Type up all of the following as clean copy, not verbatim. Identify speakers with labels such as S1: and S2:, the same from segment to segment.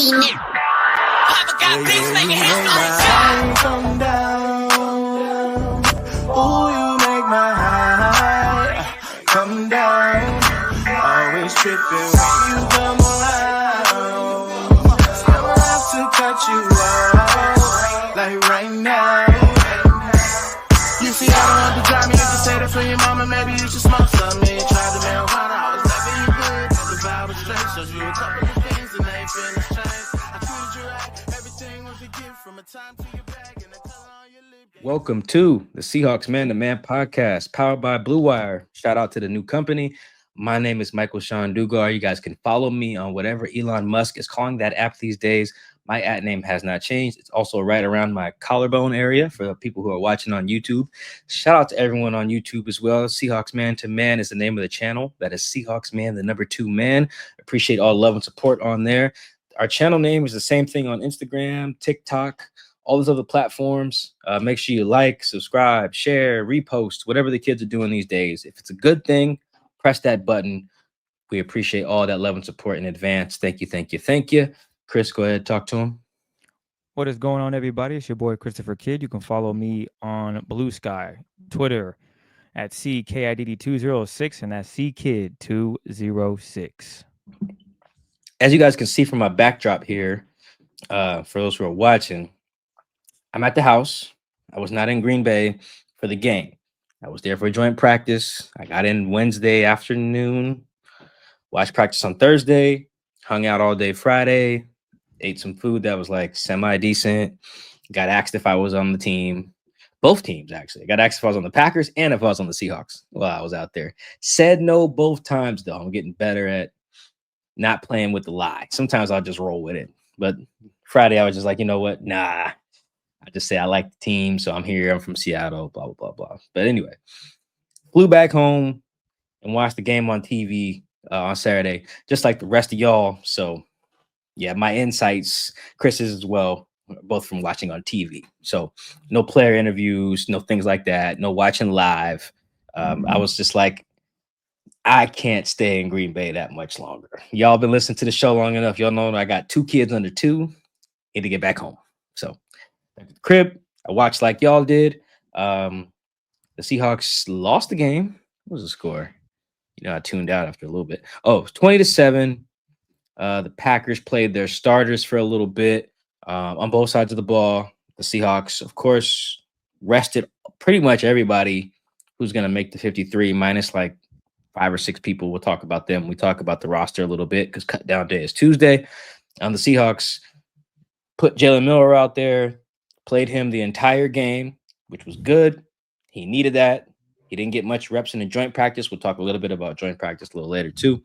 S1: Come down. Ooh, you make my high come down. Always tripping when you come around. Never have to cut you out like right now. You see, I don't have to drive me. You can say that for your mama. Maybe you should smoke some. Me try to marijuana. I was never you good. The vibe was straight. Showed you a couple of things and they feelings changed. I treated you right. Everything was a gift from a time to your bag and the color on your lip.
S2: Welcome to the Seahawks Man, the Man podcast, powered by Blue Wire. Shout out to the new company. My name is Michael Sean Dugar. You guys can follow me on whatever Elon Musk is calling that app these days. My @ name has not changed. It's also right around my collarbone area for the people who are watching on YouTube. Shout out to everyone on YouTube as well. Seahawks Man to Man is the name of the channel. That is Seahawks Man, the number 2 man. Appreciate all love and support on there. Our channel name is the same thing on Instagram, TikTok, all those other platforms. Make sure you like, subscribe, share, repost, whatever the kids are doing these days. If it's a good thing, press that button. We appreciate all that love and support in advance. Thank you, thank you, thank you. Chris, go ahead, talk to him.
S3: What is going on, everybody? It's your boy, Christopher Kidd. You can follow me on Blue Sky, Twitter, at CKIDD206, and that's CKID206.
S2: As you guys can see from my backdrop here, for those who are watching, I'm at the house. I was not in Green Bay for the game. I was there for a joint practice. I got in Wednesday afternoon, watched practice on Thursday, hung out all day Friday, ate some food that was like semi-decent, got asked if I was on the team. Both teams, actually. Got asked if I was on the Packers and if I was on the Seahawks while I was out there. Said no both times, though. I'm getting better at not playing with the lie. Sometimes I'll just roll with it. But Friday, I was just like, you know what? Nah. I just say I like the team, so I'm here. I'm from Seattle, blah, blah, blah, blah. But anyway, flew back home and watched the game on TV on Saturday, just like the rest of y'all. So, yeah, my insights, Chris's as well, both from watching on TV. So no player interviews, no things like that, no watching live. I was just like, I can't stay in Green Bay that much longer. Y'all been listening to the show long enough. Y'all know I got 2 kids under 2. Need to get back home. So back at the crib, I watched like y'all did. The Seahawks lost the game. What was the score? You know, I tuned out after a little bit. Oh, 20-7. The Packers played their starters for a little bit on both sides of the ball. The Seahawks, of course, rested pretty much everybody who's going to make the 53, minus like 5 or 6 people. We'll talk about them. We talk about the roster a little bit because cut down day is Tuesday. The Seahawks put Jaylen Miller out there, played him the entire game, which was good. He needed that. He didn't get much reps in the joint practice. We'll talk a little bit about joint practice a little later too.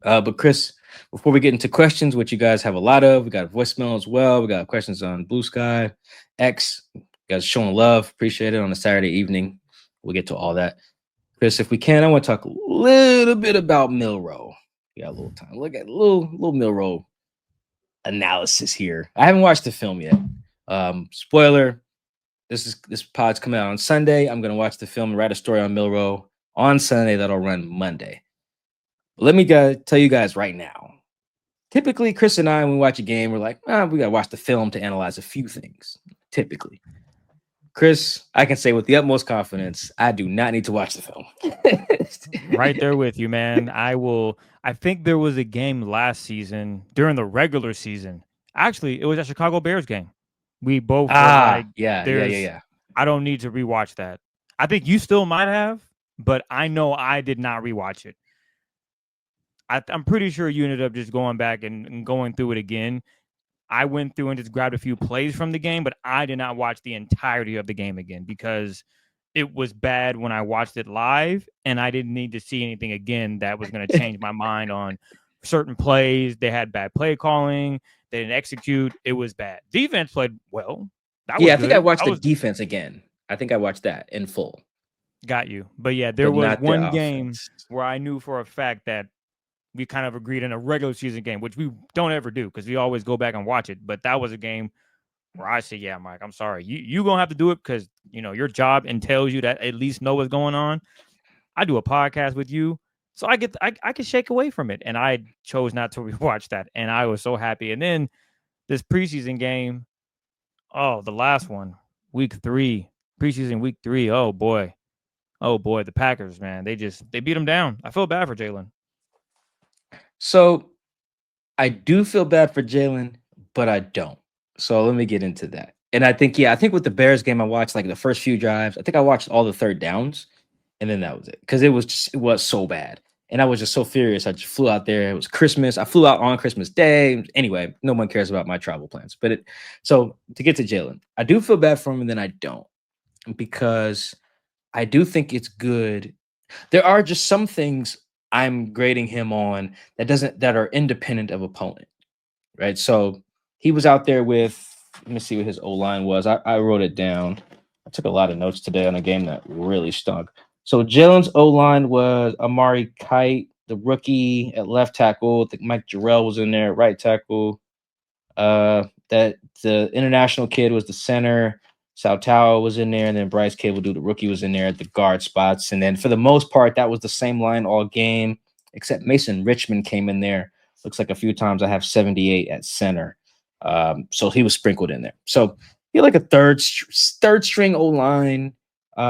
S2: But Chris, before we get into questions, which you guys have a lot of, we got a voicemail as well. We got questions on Blue Sky, X. You guys showing love. Appreciate it on a Saturday evening. We'll get to all that. Chris, if we can, I want to talk a little bit about Milroe. We got a little time. Look at a little Milroe analysis here. I haven't watched the film yet. Spoiler, this pod's coming out on Sunday. I'm going to watch the film and write a story on Milroe on Sunday that'll run Monday. Let me tell you guys right now. Typically, Chris and I, when we watch a game, we're like, we got to watch the film to analyze a few things. Typically. Chris, I can say with the utmost confidence, I do not need to watch the film.
S3: Right there with you, man. I think there was a game last season during the regular season. Actually, it was a Chicago Bears game. We both were like,
S2: yeah.
S3: I don't need to rewatch that. I think you still might have, but I know I did not rewatch it. I'm pretty sure you ended up just going back and going through it again. I went through and just grabbed a few plays from the game, but I did not watch the entirety of the game again because it was bad when I watched it live, and I didn't need to see anything again that was going to change my mind on certain plays. They had bad play calling. They didn't execute. It was bad. Defense played well.
S2: I think I watched the defense again. I think I watched that in full.
S3: Got you. But yeah, there was one game where I knew for a fact that we kind of agreed in a regular season game, which we don't ever do because we always go back and watch it. But that was a game where I said, yeah, Mike, I'm sorry. You going to have to do it because, you know, your job entails you to at least know what's going on. I do a podcast with you. So I could shake away from it, and I chose not to rewatch that, and I was so happy. And then this preseason game, oh, the last one, week 3, preseason week 3. Oh boy, the Packers, man, they beat them down. I feel bad for Jaylen.
S2: So I do feel bad for Jaylen, but I don't. So let me get into that. And I think, I think with the Bears game, I watched like the first few drives. I think I watched all the third downs, and then that was it. Because it was so bad. And I was just so furious. I just flew out there. It was Christmas. I flew out on Christmas Day. Anyway, no one cares about my travel plans. So to get to Jaylen, I do feel bad for him, and then I don't. Because I do think it's good. There are just some things I'm grading him on that are independent of opponent, right? So he was out there with, let me see what his O line was. I wrote it down. I took a lot of notes today on a game that really stunk. So Jalen's O line was Amari Kite, the rookie at left tackle. I think Mike Jarrell was in there at right tackle. That the international kid was the center. Sautau was in there, and then Bryce Cable, the rookie, was in there at the guard spots. And then for the most part, that was the same line all game, except Mason Richmond came in there. Looks like a few times I have 78 at center. So he was sprinkled in there. So he had like a third string O line.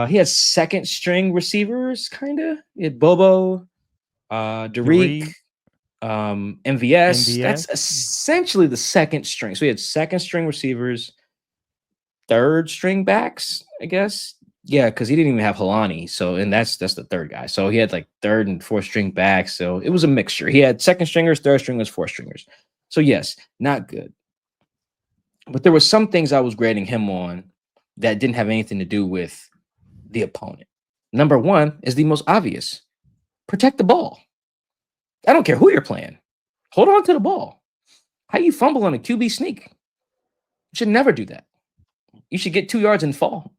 S2: He had second string receivers, kind of. He had Bobo, Derek, MVS. That's essentially the second string. So he had second string receivers, third string backs, I guess. Yeah, because he didn't even have Halani. So, and that's the third guy. So he had like third and fourth string backs. So it was a mixture. He had second stringers, third stringers, fourth stringers. So yes, not good. But there were some things I was grading him on that didn't have anything to do with the opponent. Number one is the most obvious. Protect the ball. I don't care who you're playing. Hold on to the ball. How you fumble on a QB sneak? You should never do that. You should get 2 yards and fall.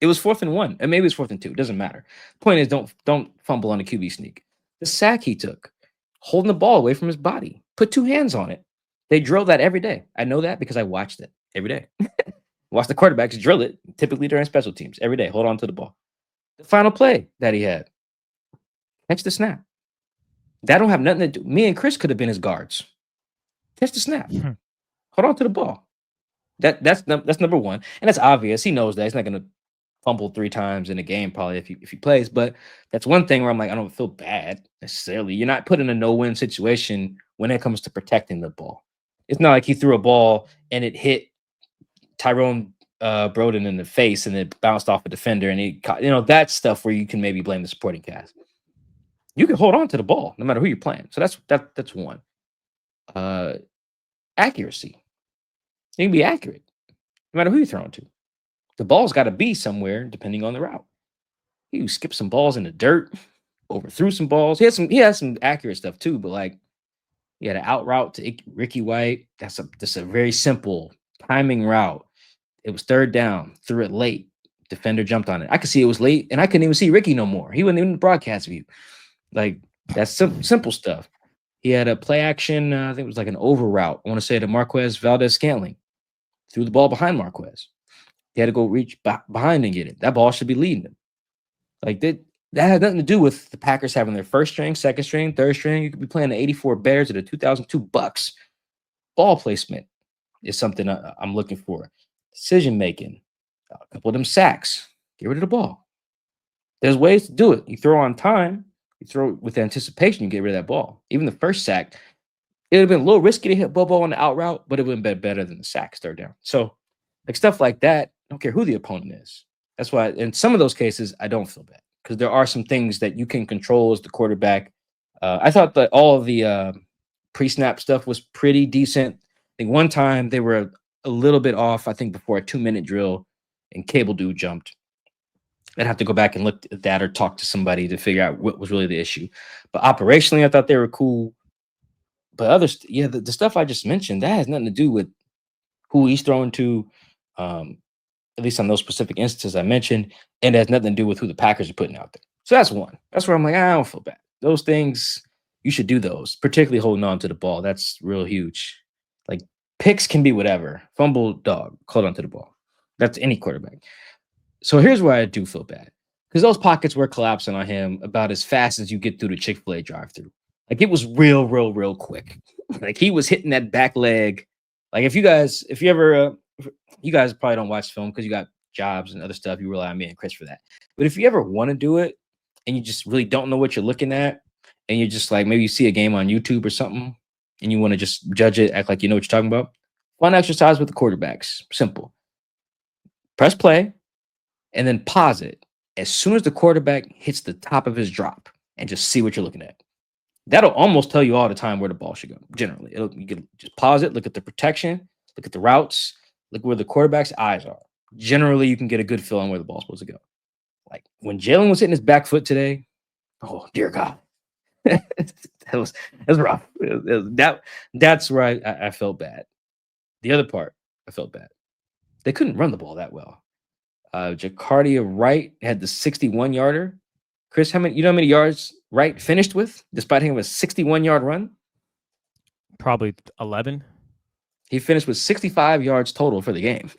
S2: It was 4th and 1, and maybe it's 4th and 2. It doesn't matter. Point is, don't fumble on a QB sneak. The sack he took, holding the ball away from his body, put 2 hands on it. They drill that every day. I know that because I watched it every day. Watch the quarterbacks drill it, typically during special teams, every day. Hold on to the ball. The final play that he had, catch the snap. That don't have nothing to do. Me and Chris could have been his guards. Catch the snap. Hold on to the ball. That's number one, and that's obvious. He knows that he's not going to fumble 3 times in a game probably if he plays. But that's one thing where I'm like, I don't feel bad necessarily. You're not put in a no-win situation when it comes to protecting the ball. It's not like he threw a ball and it hit Tyrone Broden in the face and it bounced off a defender and he caught, that stuff where you can maybe blame the supporting cast. You can hold on to the ball no matter who you're playing. So that's one. Accuracy. You can be accurate no matter who you're throwing to. The ball's got to be somewhere depending on the route. He skipped some balls in the dirt, overthrew some balls. He had some accurate stuff too, but like he had an out route to Ricky White. That's a very simple timing route. It was 3rd down, threw it late. Defender jumped on it. I could see it was late, and I couldn't even see Ricky no more. He wasn't even in the broadcast view. Like that's simple stuff. He had a play action. I think it was like an over route. I want to say to Marquez Valdez-Scantling. Threw the ball behind Marquez. He had to go reach behind and get it. That ball should be leading him. Like that had nothing to do with the Packers having their first string, second string, third string. You could be playing the 84 Bears or the 2002 Bucks. Ball placement is something I'm looking for. Decision making. A couple of them sacks. Get rid of the ball. There's ways to do it. You throw on time. You throw with anticipation. You get rid of that ball. Even the first sack, it would have been a little risky to hit Bobo on the out route, but it would have been better than the sacks 3rd down. So, like stuff like that, I don't care who the opponent is. That's why in some of those cases, I don't feel bad because there are some things that you can control as the quarterback. I thought that all of the pre-snap stuff was pretty decent. I think one time they were a little bit off, I think before a 2-minute drill and Cable Dude jumped. I'd have to go back and look at that or talk to somebody to figure out what was really the issue. But operationally, I thought they were cool. But others, the stuff I just mentioned, that has nothing to do with who he's throwing to, at least on those specific instances I mentioned, and it has nothing to do with who the Packers are putting out there. So that's one. That's where I'm like, I don't feel bad. Those things, you should do those, particularly holding on to the ball. That's real huge. Like picks can be whatever. Fumble, dog, hold on to the ball. That's any quarterback. So here's why I do feel bad. because those pockets were collapsing on him about as fast as you get through the Chick-fil-A drive-through. Like it was real quick. Like he was hitting that back leg. Like if you ever, you guys probably don't watch film because you got jobs and other stuff. You rely on me and Chris for that. But if you ever want to do it and you just really don't know what you're looking at, and you're just like maybe you see a game on YouTube or something, and you want to just judge it, act like you know what you're talking about. Fun exercise with the quarterbacks. Simple. Press play and then pause it as soon as the quarterback hits the top of his drop and just see what you're looking at. That'll almost tell you all the time where the ball should go. Generally, you can just pause it, look at the protection, look at the routes, look where the quarterback's eyes are. Generally, you can get a good feel on where the ball's supposed to go. Like when Jaylen was hitting his back foot today, oh dear God, that was rough. That's where I felt bad. The other part, I felt bad. They couldn't run the ball that well. Jacardia Wright had the 61-yarder. Chris, how many yards Wright finished with, despite having a 61-yard run?
S3: Probably 11.
S2: He finished with 65 yards total for the game,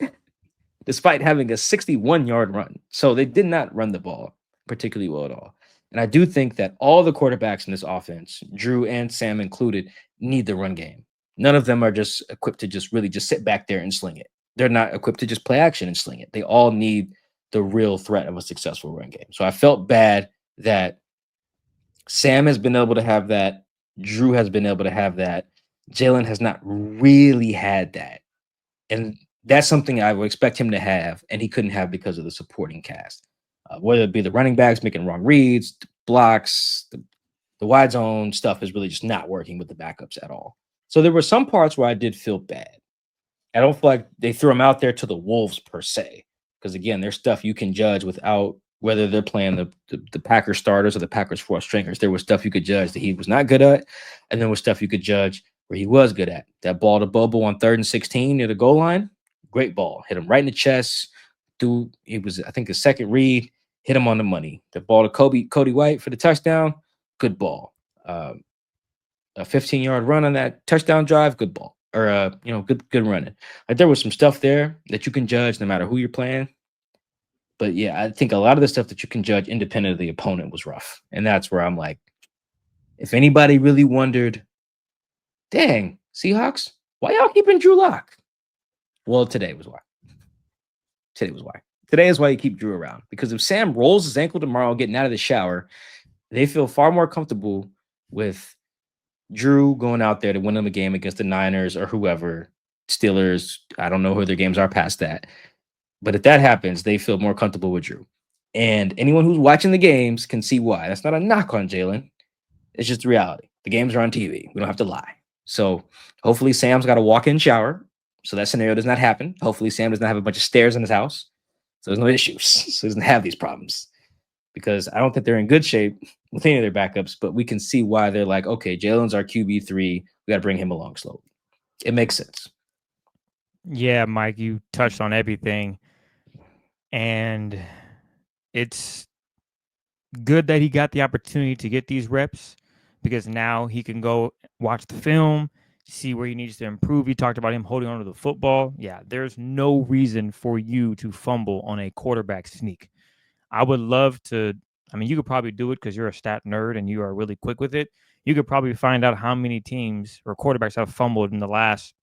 S2: despite having a 61-yard run. So they did not run the ball particularly well at all. And I do think that all the quarterbacks in this offense, Drew and Sam included, need the run game. None of them are just equipped to just really just sit back there and sling it. They're not equipped to just play action and sling it. They all need the real threat of a successful run game. So I felt bad that Sam has been able to have that. Drew has been able to have that. Jaylen has not really had that. And that's something I would expect him to have, and he couldn't have because of the supporting cast. Whether it be the running backs making wrong reads, the blocks, the wide zone stuff is really just not working with the backups at all. So there were some parts where I did feel bad. I don't feel like they threw him out there to the wolves per se, because again, there's stuff you can judge without whether they're playing the Packers starters or the Packers fourth stringers. There was stuff you could judge that he was not good at, and there was stuff you could judge where he was good at. That ball to Bobo on 3rd and 16 near the goal line, great ball, hit him right in the chest. It was I think the second read, hit him on the money. The ball to Cody White for the touchdown, good ball. A 15-yard run on that touchdown drive, good ball. Or good running. Like there was some stuff there that you can judge no matter who you're playing. But yeah, I think a lot of the stuff that you can judge independent of the opponent was rough. And that's where I'm like, if anybody really wondered, dang, Seahawks, why y'all keeping Drew Lock? Well, today was why. Today is why you keep Drew around. Because if Sam rolls his ankle tomorrow getting out of the shower, they feel far more comfortable with Drew going out there to win them a game against the Niners or whoever, Steelers. I don't know who their games are past that. But if that happens, they feel more comfortable with Drew. And anyone who's watching the games can see why. That's not a knock on Jaylen. It's just the reality. The games are on TV. We don't have to lie. So hopefully Sam's got a walk-in shower. So that scenario does not happen. Hopefully Sam does not have a bunch of stairs in his house. So there's no issues. So he doesn't have these problems. Because I don't think they're in good shape with any of their backups, but we can see why they're like, okay, Jaylen's our QB3. We got to bring him along slowly. It makes sense.
S3: Yeah, Mike, you touched on everything. And it's good that he got the opportunity to get these reps because now he can go watch the film, see where he needs to improve. You talked about him holding on to the football. Yeah, there's no reason for you to fumble on a quarterback sneak. I would love to. I mean, you could probably do it because you're a stat nerd and you are really quick with it. You could probably find out how many teams or quarterbacks have fumbled in the last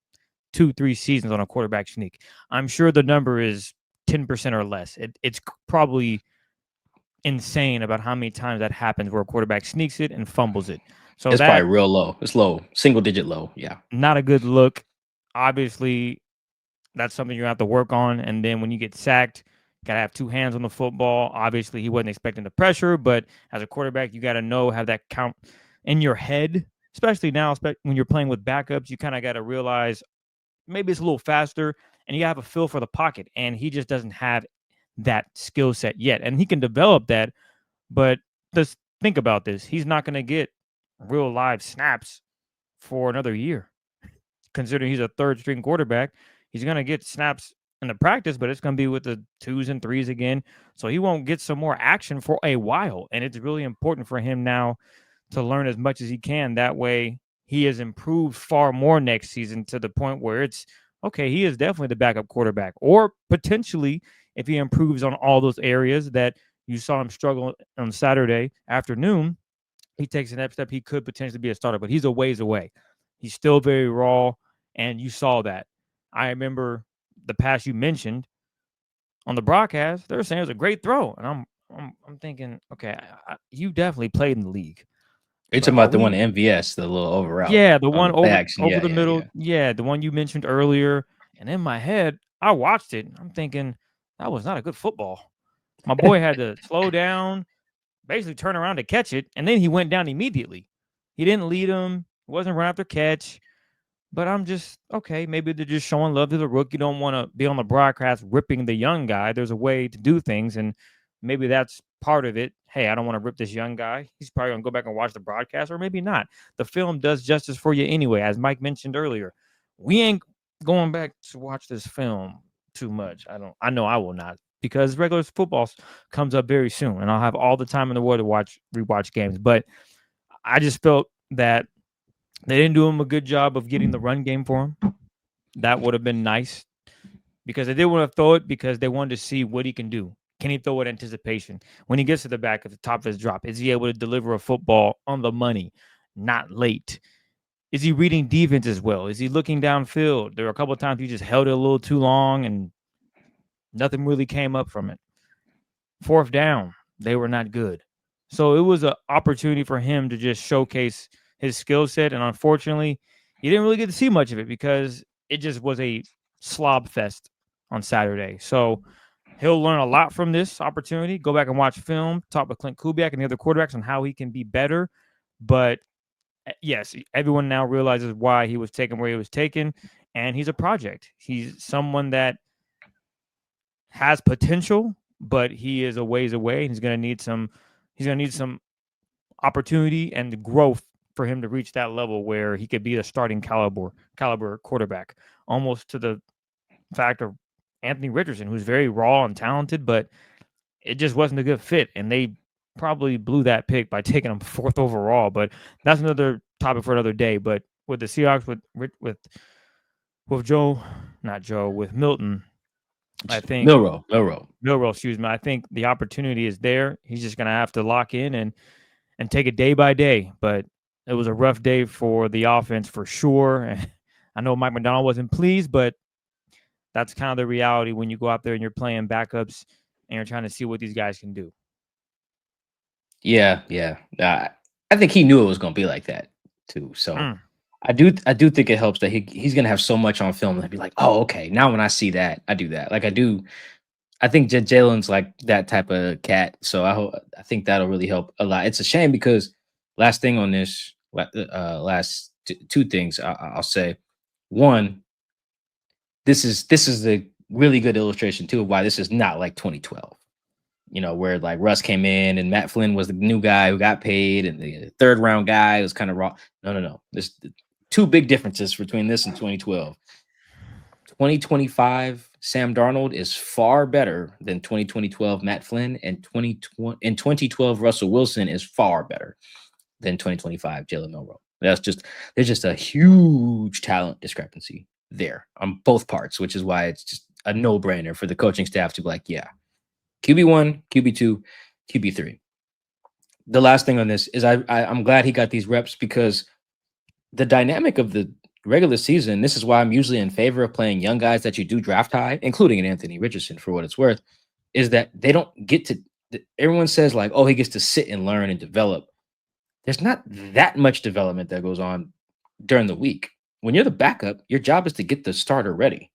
S3: 2-3 seasons on a quarterback sneak. I'm sure the number is 10% or less. It's probably insane about how many times that happens where a quarterback sneaks it and fumbles it. So
S2: it's probably real low. It's low, single digit low. Yeah.
S3: Not a good look. Obviously, that's something you're going to have to work on. And then when you get sacked, got to have two hands on the football. Obviously, he wasn't expecting the pressure, but as a quarterback, you got to have that count in your head, especially now when you're playing with backups. You kind of got to realize maybe it's a little faster, and you have a feel for the pocket, and he just doesn't have that skill set yet. And he can develop that, but just think about this. He's not going to get real live snaps for another year. Considering he's a third-string quarterback, he's going to get snaps in the practice, but it's going to be with the 2s and 3s again. So he won't get some more action for a while. And it's really important for him now to learn as much as he can. That way he has improved far more next season to the point where it's, okay, he is definitely the backup quarterback. Or potentially, if he improves on all those areas, that You saw him struggle on Saturday afternoon. He takes the next step. He could potentially be a starter, but he's a ways away. He's still very raw, and you saw that. I remember the pass you mentioned on the broadcast. They were saying it was a great throw, and I'm thinking, okay, you definitely played in the league,
S2: You're
S3: but
S2: talking
S3: are
S2: about the one
S3: we?
S2: in MVS, the little over route
S3: Yeah, the
S2: on
S3: one
S2: the play
S3: over
S2: action.
S3: over
S2: Yeah,
S3: the
S2: yeah,
S3: middle.
S2: yeah.
S3: Yeah, the one you mentioned earlier. And in my head, I watched it. I'm thinking that was not a good football. My boy had to slow down, basically turn around to catch it, and then he went down immediately. He didn't lead him. It wasn't run after catch. But I'm just okay. Maybe they're just showing love to the rookie. You don't want to be on the broadcast ripping the young guy. There's a way to do things, and maybe that's part of it. Hey, I don't want to rip this young guy. He's probably gonna go back and watch the broadcast, or maybe not. The film does justice for you anyway, as Mike mentioned earlier. We ain't going back to watch this film too much. I don't. I know I will not because regular football comes up very soon, and I'll have all the time in the world to rewatch games. But I just felt that they didn't do him a good job of getting the run game for him. That would have been nice because they didn't want to throw it because they wanted to see what he can do. Can he throw with anticipation? When he gets to the back at the top of his drop, is he able to deliver a football on the money, not late? Is he reading defense as well? Is he looking downfield? There were a couple of times he just held it a little too long and nothing really came up from it. Fourth down, they were not good. So it was an opportunity for him to just showcase his skill set. And unfortunately, he didn't really get to see much of it because it just was a slob fest on Saturday. So he'll learn a lot from this opportunity. Go back and watch film, talk with Clint Kubiak and the other quarterbacks on how he can be better. But yes, everyone now realizes why he was taken where he was taken. And he's a project. He's someone that has potential, but he is a ways away. And he's going to need some opportunity and growth for him to reach that level where he could be a starting caliber quarterback, almost to the fact of Anthony Richardson, who's very raw and talented, but it just wasn't a good fit. And they probably blew that pick by taking him fourth overall. But that's another topic for another day. But with the Seahawks, with Joe, not Joe, with Milton, I think
S2: Milrow.
S3: excuse me. I think the opportunity is there. He's just gonna have to lock in and take it day by day. But it was a rough day for the offense for sure. I know Mike McDonald wasn't pleased, but that's kind of the reality when you go out there and you're playing backups and you're trying to see what these guys can do.
S2: Yeah, yeah. I think he knew it was going to be like that too. So
S3: Mm.
S2: I do think it helps that he's going to have so much on film and be like, oh, okay, now when I see that, I do that. Like I do. I think Jalen's like that type of cat. So I think that'll really help a lot. It's a shame because last thing on this, last two things I'll say. One, this is a really good illustration too of why this is not like 2012. Where like Russ came in and Matt Flynn was the new guy who got paid and the third round guy was kind of raw. No. There's two big differences between this and 2012. 2025 Sam Darnold is far better than 2012 Matt Flynn, and 2012 Russell Wilson is far better than 2025 Jaylen Miller. There's just a huge talent discrepancy there on both parts, which is why it's just a no-brainer for the coaching staff to be like, yeah, QB1, QB2, QB3. The last thing on this is I'm glad he got these reps because the dynamic of the regular season, this is why I'm usually in favor of playing young guys that you do draft high, including an Anthony Richardson for what it's worth, is that they don't get to, everyone says like, oh, he gets to sit and learn and develop. There's not that much development that goes on during the week. When you're the backup, your job is to get the starter ready.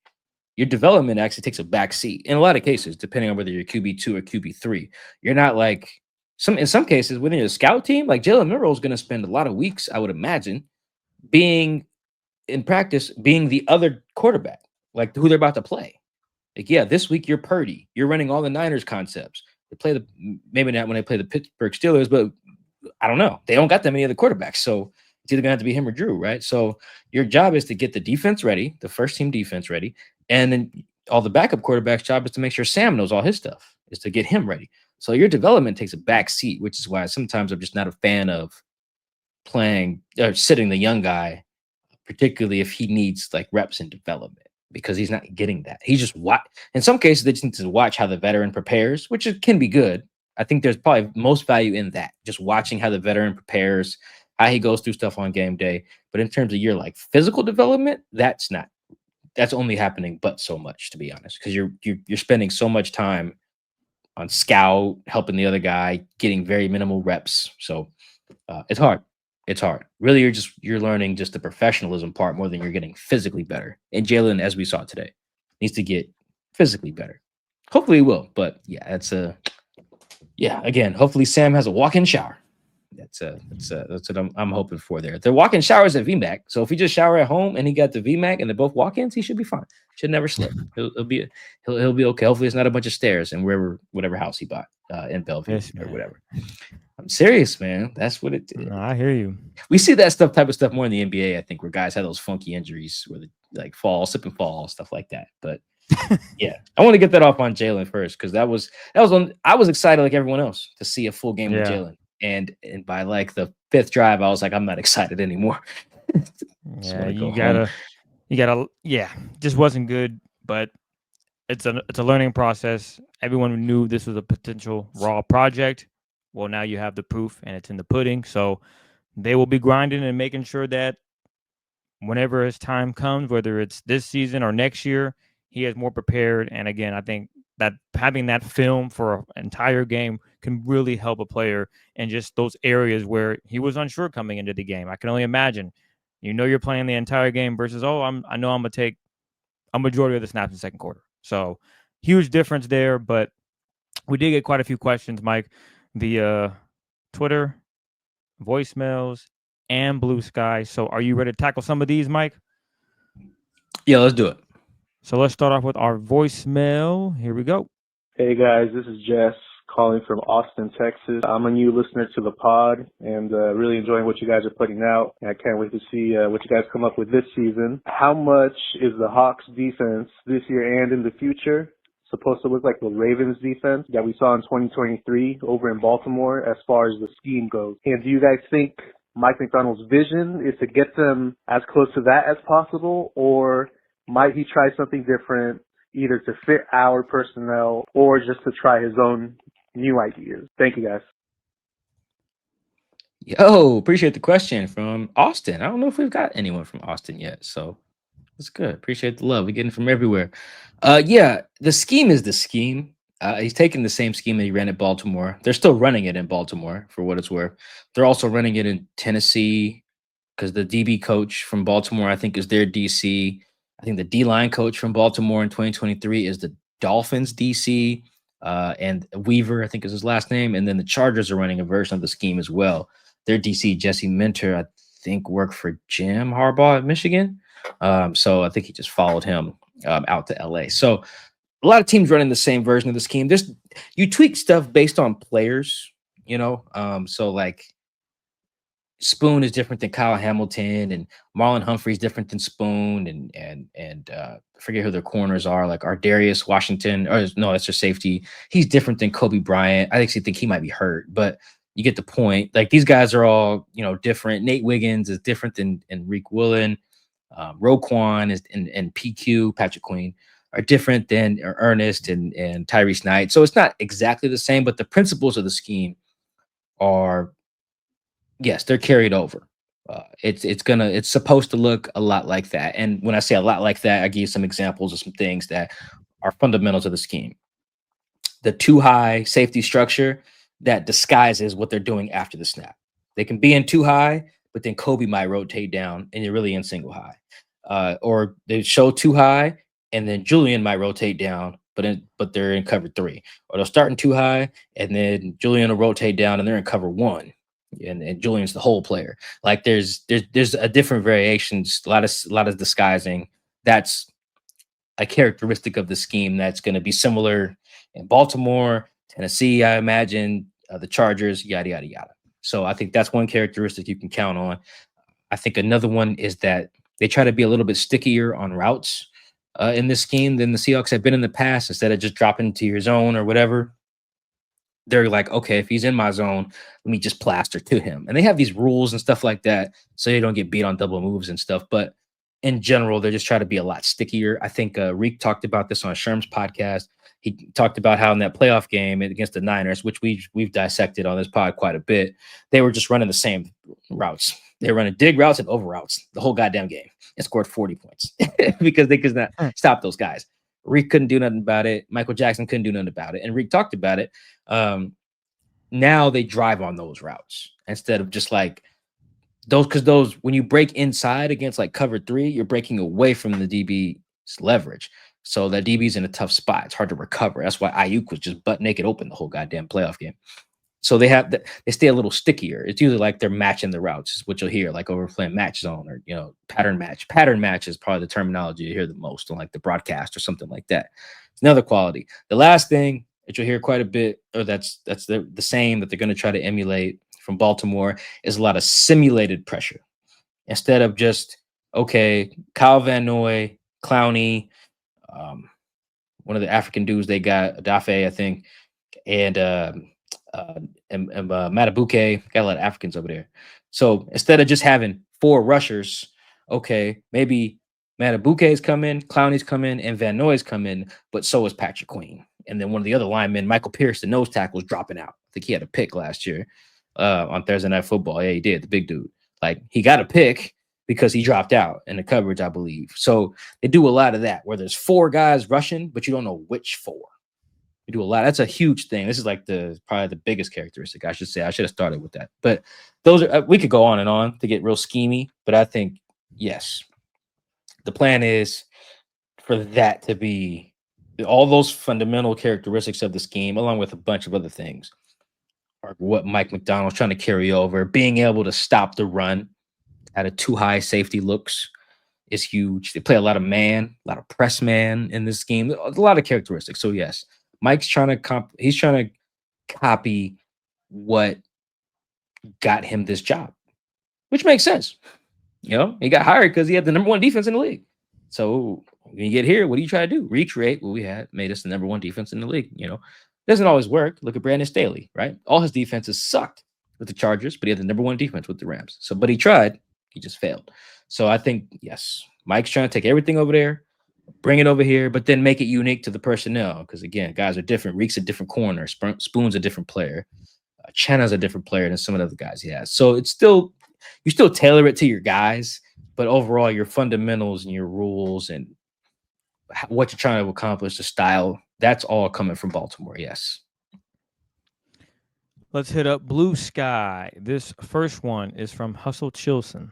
S2: Your development actually takes a back seat in a lot of cases, depending on whether you're QB2 or QB3. You're not like in some cases within your scout team, like Jaylen Miller is going to spend a lot of weeks, I would imagine, being in practice, being the other quarterback, like who they're about to play. Like, yeah, this week you're Purdy. You're running all the Niners concepts. They play maybe not when they play the Pittsburgh Steelers, but I don't know. They don't got that many other quarterbacks. So it's either going to have to be him or Drew, right? So your job is to get the defense ready, the first team defense ready. And then all the backup quarterback's job is to make sure Sam knows all his stuff, is to get him ready. So your development takes a back seat, which is why sometimes I'm just not a fan of playing or sitting the young guy, particularly if he needs like reps and development, because he's not getting that. He's just in some cases, they just need to watch how the veteran prepares, which can be good. I think there's probably most value in that, just watching how the veteran prepares, how he goes through stuff on game day. But in terms of your like physical development, that's only happening but so much, to be honest, because you're spending so much time on scout, helping the other guy, getting very minimal reps. So it's hard. It's hard. Really, you're learning just the professionalism part more than you're getting physically better. And Jaylen, as we saw today, needs to get physically better. Hopefully he will. But yeah, again, hopefully Sam has a walk-in shower. That's what I'm hoping for there. They're walk-in showers at VMAC. So if he just shower at home and he got the VMAC and they're both walk-ins, he should be fine. Should never slip. He'll be okay. Hopefully it's not a bunch of stairs and whatever house he bought in Bellevue or whatever. I'm serious, man. That's what it did.
S3: No, I hear you.
S2: We see that type of stuff more in the NBA, I think, where guys have those funky injuries where they like slip and fall, stuff like that. But yeah, I want to get that off on Jaylen first, because that was on. I was excited like everyone else to see a full game of Jaylen. And by like the 5th drive, I was like, I'm not excited anymore.
S3: Yeah, you gotta, just wasn't good, but it's a learning process. Everyone knew this was a potential raw project. Well, now you have the proof and it's in the pudding. So they will be grinding and making sure that whenever his time comes, whether it's this season or next year, he is more prepared. And again, I think that having that film for an entire game can really help a player in just those areas where he was unsure coming into the game. I can only imagine, you're playing the entire game versus, I know I'm going to take a majority of the snaps in the second quarter. So huge difference there. But we did get quite a few questions, Mike, via Twitter, voicemails, and Blue Sky. So are you ready to tackle some of these, Mike?
S2: Yeah, let's do it.
S3: So let's start off with our voicemail. Here we go.
S4: Hey guys, this is Jess calling from Austin, Texas. I'm a new listener to the pod and really enjoying what you guys are putting out. And I can't wait to see what you guys come up with this season. How much is the Hawks defense this year and in the future supposed to look like the Ravens defense that we saw in 2023 over in Baltimore as far as the scheme goes? And do you guys think Mike McDonald's vision is to get them as close to that as possible, or might he try something different, either to fit our personnel or just to try his own new ideas? Thank you, guys.
S2: Yo, appreciate the question from Austin. I don't know if we've got anyone from Austin yet, so that's good. Appreciate the love. We're getting from everywhere. Yeah, the scheme is the scheme. He's taking the same scheme that he ran at Baltimore. They're still running it in Baltimore, for what it's worth. They're also running it in Tennessee, because the DB coach from Baltimore, I think, is their DC. I think the D-line coach from Baltimore in 2023 is the Dolphins DC, and Weaver, I think, is his last name. And then the Chargers are running a version of the scheme as well. Their DC, Jesse Minter, I think, worked for Jim Harbaugh at Michigan. So I think he just followed him out to LA. So a lot of teams running the same version of the scheme. You tweak stuff based on players, so like Spoon is different than Kyle Hamilton, and Marlon Humphrey's different than Spoon, and I forget who their corners are, like Ardarius Washington, or no, that's their safety. He's different than Kobe Bryant. I actually think he might be hurt, but you get the point. Like, these guys are all, different. Nate Wiggins is different than Reek Willen. Roquan and PQ, Patrick Queen, are different than Ernest and Tyrese Knight. So it's not exactly the same, but the principles of the scheme are, yes, they're carried over. It's supposed to look a lot like that. And when I say a lot like that, I give you some examples of some things that are fundamental to the scheme. The too high safety structure that disguises what they're doing after the snap. They can be in too high, but then Kobe might rotate down and you're really in single high. Or they show too high and then Julian might rotate down, but they're in cover 3. Or they'll start in too high and then Julian will rotate down and they're in cover 1. And Julian's the whole player. Like, there's a different variations, a lot of disguising. That's a characteristic of the scheme that's going to be similar in Baltimore, Tennessee, I imagine, the Chargers, yada, yada, yada. So I think that's one characteristic you can count on. I think another one is that they try to be a little bit stickier on routes in this scheme than the Seahawks have been in the past. Instead of just dropping to your zone or whatever, they're like, okay, if he's in my zone, let me just plaster to him. And they have these rules and stuff like that so you don't get beat on double moves and stuff. But in general, they're just trying to be a lot stickier. I think Reek talked about this on Sherm's podcast. He talked about how in that playoff game against the Niners, which we've dissected on this pod quite a bit, they were just running the same routes. They were running dig routes and over routes the whole goddamn game and scored 40 points because they could not stop those guys. Reek couldn't do nothing about it. Michael Jackson couldn't do nothing about it. And Reek talked about it. Now they drive on those routes instead of just like those, because those, when you break inside against like cover 3, you're breaking away from the DB's leverage. So that DB's in a tough spot. It's hard to recover. That's why Ayuk was just butt naked open the whole goddamn playoff game. So they stay a little stickier. It's usually like they're matching the routes, is what you'll hear, like over playing match zone or, pattern match. Pattern match is probably the terminology you hear the most on like the broadcast or something like that. It's another quality. The last thing that you'll hear quite a bit, or that's the same that they're going to try to emulate from Baltimore, is a lot of simulated pressure. Instead of just, okay, Kyle Van Noy, Clowney, one of the African dudes they got, Dafe, I think, and Matabuke, got a lot of Africans over there. So instead of just having 4 rushers, okay, maybe Matabuke's come in, Clowney's come in, and Van Noy's come in, but so is Patrick Queen. And then one of the other linemen, Michael Pierce, the nose tackle, was dropping out. I think he had a pick last year on Thursday Night Football. Yeah, he did, the big dude. Like, he got a pick because he dropped out in the coverage, I believe. So they do a lot of that, where there's 4 guys rushing, but you don't know which 4. You do a lot. That's a huge thing. This is like probably the biggest characteristic, I should say. I should have started with that. But those are, we could go on and on to get real schemy, but I think, yes, the plan is for that to be all those fundamental characteristics of the scheme, along with a bunch of other things, are what Mike McDonald's trying to carry over. Being able to stop the run out of too high safety looks is huge. They play a lot of man, a lot of press man in this scheme. A lot of characteristics. So yes, Mike's trying to copy what got him this job, which makes sense. He got hired because he had the number 1 defense in the league. So when you get here, what do you try to do? Recreate what we had, made us the number 1 defense in the league. Doesn't always work. Look at Brandon Staley, right? All his defenses sucked with the Chargers, but he had the number 1 defense with the Rams. So, but he tried. He just failed. So I think, yes, Mike's trying to take everything over there, bring it over here, but then make it unique to the personnel. Because again, guys are different. Reek's a different corner. Spoon's a different player. Chena's a different player than some of the other guys he has. So you still tailor it to your guys, but overall your fundamentals and your rules and what you're trying to accomplish, the style, that's all coming from Baltimore. Yes.
S3: Let's hit up Blue Sky. This first one is from Hustle Chilson.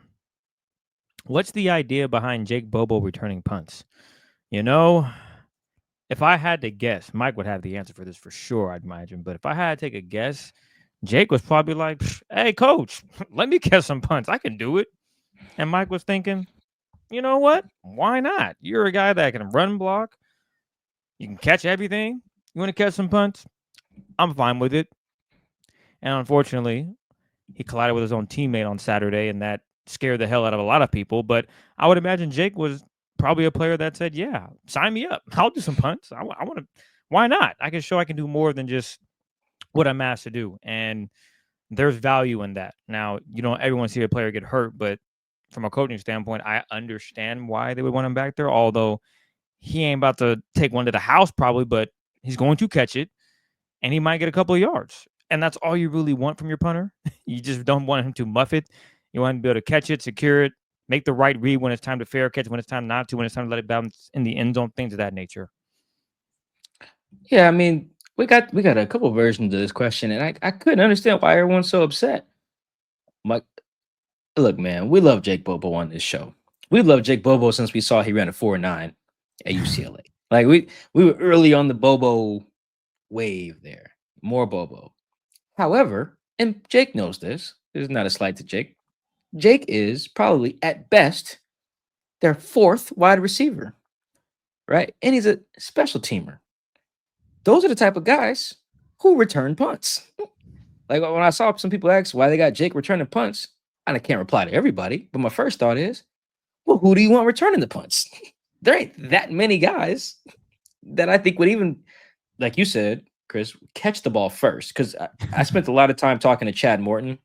S3: What's the idea behind Jake Bobo returning punts? If I had to guess, Mike would have the answer for this for sure, I'd imagine. But if I had to take a guess, Jake was probably like, hey, coach, let me catch some punts. I can do it. And Mike was thinking, you know what? Why not? You're a guy that can run block. You can catch everything. You want to catch some punts? I'm fine with it. And unfortunately, he collided with his own teammate on Saturday, and that scared the hell out of a lot of people. But I would imagine Jake was probably a player that said, yeah, sign me up. I'll do some punts. I want to. Why not? I can show I can do more than just what I'm asked to do. And there's value in that. Now, everyone see a player get hurt, but from a coaching standpoint, I understand why they would want him back there, although he ain't about to take one to the house probably, but he's going to catch it, and he might get a couple of yards. And that's all you really want from your punter. You just don't want him to muff it. You want him to be able to catch it, secure it, make the right read when it's time to fair catch, when it's time not to, when it's time to let it bounce in the end zone, things of that nature.
S2: Yeah, I mean, we got a couple versions of this question, and I couldn't understand why everyone's so upset. Look, man, we love Jake Bobo on this show. We love Jake Bobo since we saw he ran a 4.9 at UCLA. Like we were early on the Bobo wave there. More Bobo. However, and Jake knows this. This is not a slight to Jake. Jake is probably at best their 4th wide receiver, right? And he's a special teamer. Those are the type of guys who return punts. Like when I saw some people ask why they got Jake returning punts, I can't reply to everybody, but my first thought is, well, who do you want returning the punts? There ain't that many guys that I think would even, like you said, Chris, catch the ball first. Because I spent a lot of time talking to Chad Morton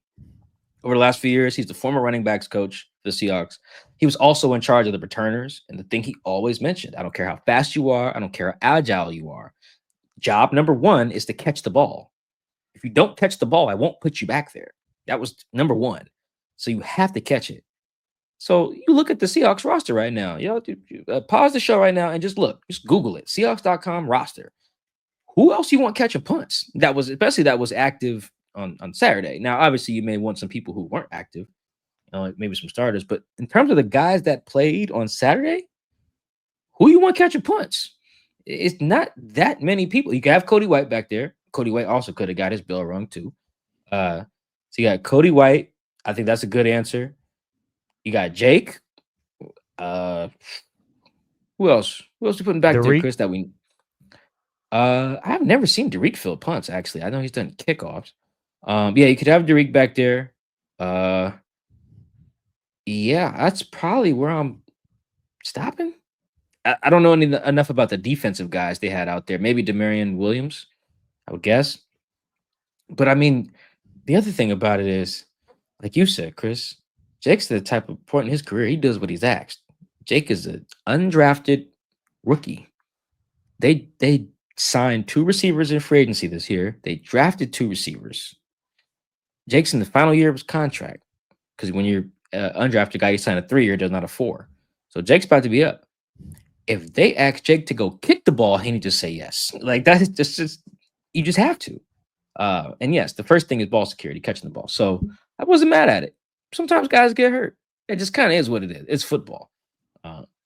S2: over the last few years. He's the former running backs coach for the Seahawks. He was also in charge of the returners. And the thing he always mentioned, I don't care how fast you are. I don't care how agile you are. Job number one is to catch the ball. If you don't catch the ball, I won't put you back there. That was number one. So you have to catch it. So you look at the Seahawks roster right now. Pause the show right now and just look. Just Google it. Seahawks.com roster. Who else you want catching punts? That was active on Saturday. Now, obviously, you may want some people who weren't active, maybe some starters. But in terms of the guys that played on Saturday, who you want catching punts? It's not that many people. You can have Cody White back there. Cody White also could have got his bell rung too. So you got Cody White. I think that's a good answer. You got Jake. Who else? Who else you putting back there,
S3: Derek?
S2: Chris? That we. I've never seen Derek fill punts. Actually, I know he's done kickoffs. Yeah, you could have Derek back there. Yeah, that's probably where I'm stopping. I don't know enough about the defensive guys they had out there. Maybe Demarion Williams, I would guess. But I mean, the other thing about it is, like you said, Chris, Jake's the type of point in his career, he does what he's asked. Jake is an undrafted rookie. They signed 2 receivers in free agency this year. They drafted 2 receivers. Jake's in the final year of his contract because when you're undrafted guy, you sign a 3-year, does not a 4. So Jake's about to be up. If they ask Jake to go kick the ball, he needs to say yes. Like that is just you just have to. And yes, the first thing is ball security, catching the ball. So I wasn't mad at it. Sometimes guys get hurt. It just kind of is what it is. It's football.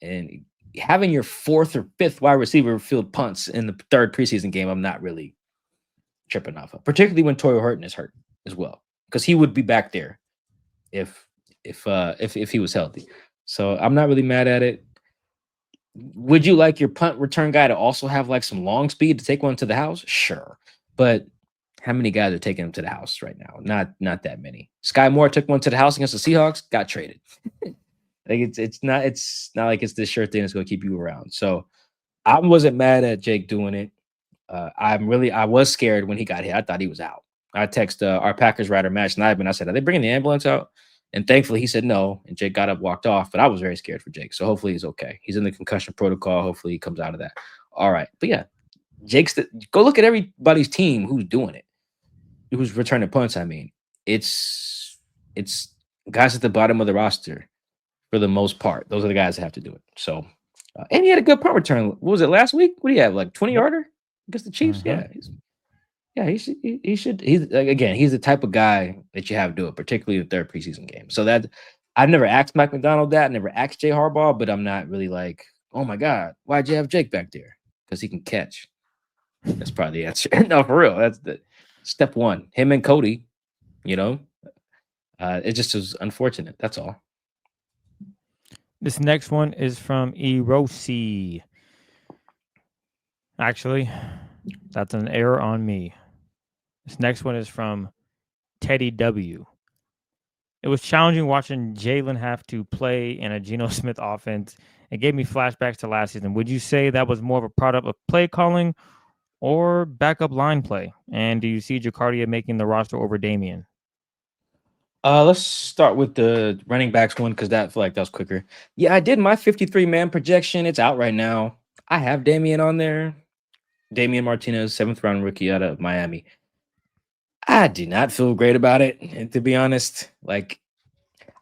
S2: And having your 4th or 5th wide receiver field punts in the 3rd preseason game, I'm not really tripping off of, particularly when Toyo Horton is hurt as well, because he would be back there if he was healthy. So I'm not really mad at it. Would you like your punt return guy to also have like some long speed to take one to the house? Sure. But how many guys are taking him to the house right now? Not that many. Sky Moore took one to the house against the Seahawks, got traded. Like it's not like it's this sure thing that's going to keep you around. So I wasn't mad at Jake doing it. I was scared when he got hit. I thought he was out. I texted our Packers writer Matt Schneidman. I said, "Are they bringing the ambulance out?" And thankfully he said no. And Jake got up, walked off. But I was very scared for Jake. So hopefully he's okay. He's in the concussion protocol. Hopefully he comes out of that. All right. But yeah, go look at everybody's team who's doing it, who's returning punts. I mean, it's guys at the bottom of the roster for the most part. Those are the guys that have to do it. So, and he had a good punt return. What was it last week? What do you have? Like 20-yarder against the Chiefs?
S3: Mm-hmm.
S2: He should. He's like, again, he's the type of guy that you have to do it, particularly the 3rd preseason game. So that I've never asked Mike McDonald that, never asked Jay Harbaugh, but I'm not really like, oh my God, why'd you have Jake back there? Because he can catch. That's probably the answer. No, for real. That's the step one. Him and Cody, it just was unfortunate. That's all.
S3: This next one is from Erosi. Actually, that's an error on me. This next one is from Teddy W. It was challenging watching Jaylen have to play in a Geno Smith offense. It gave me flashbacks to last season. Would you say that was more of a product of play calling or backup line play? And do you see Jacardia making the roster over Damian?
S2: Let's start with the running backs one because I feel like that was quicker. Yeah, I did my 53-man projection. It's out right now. I have Damian on there. Damian Martinez, 7th round rookie out of Miami. I do not feel great about it. And to be honest, like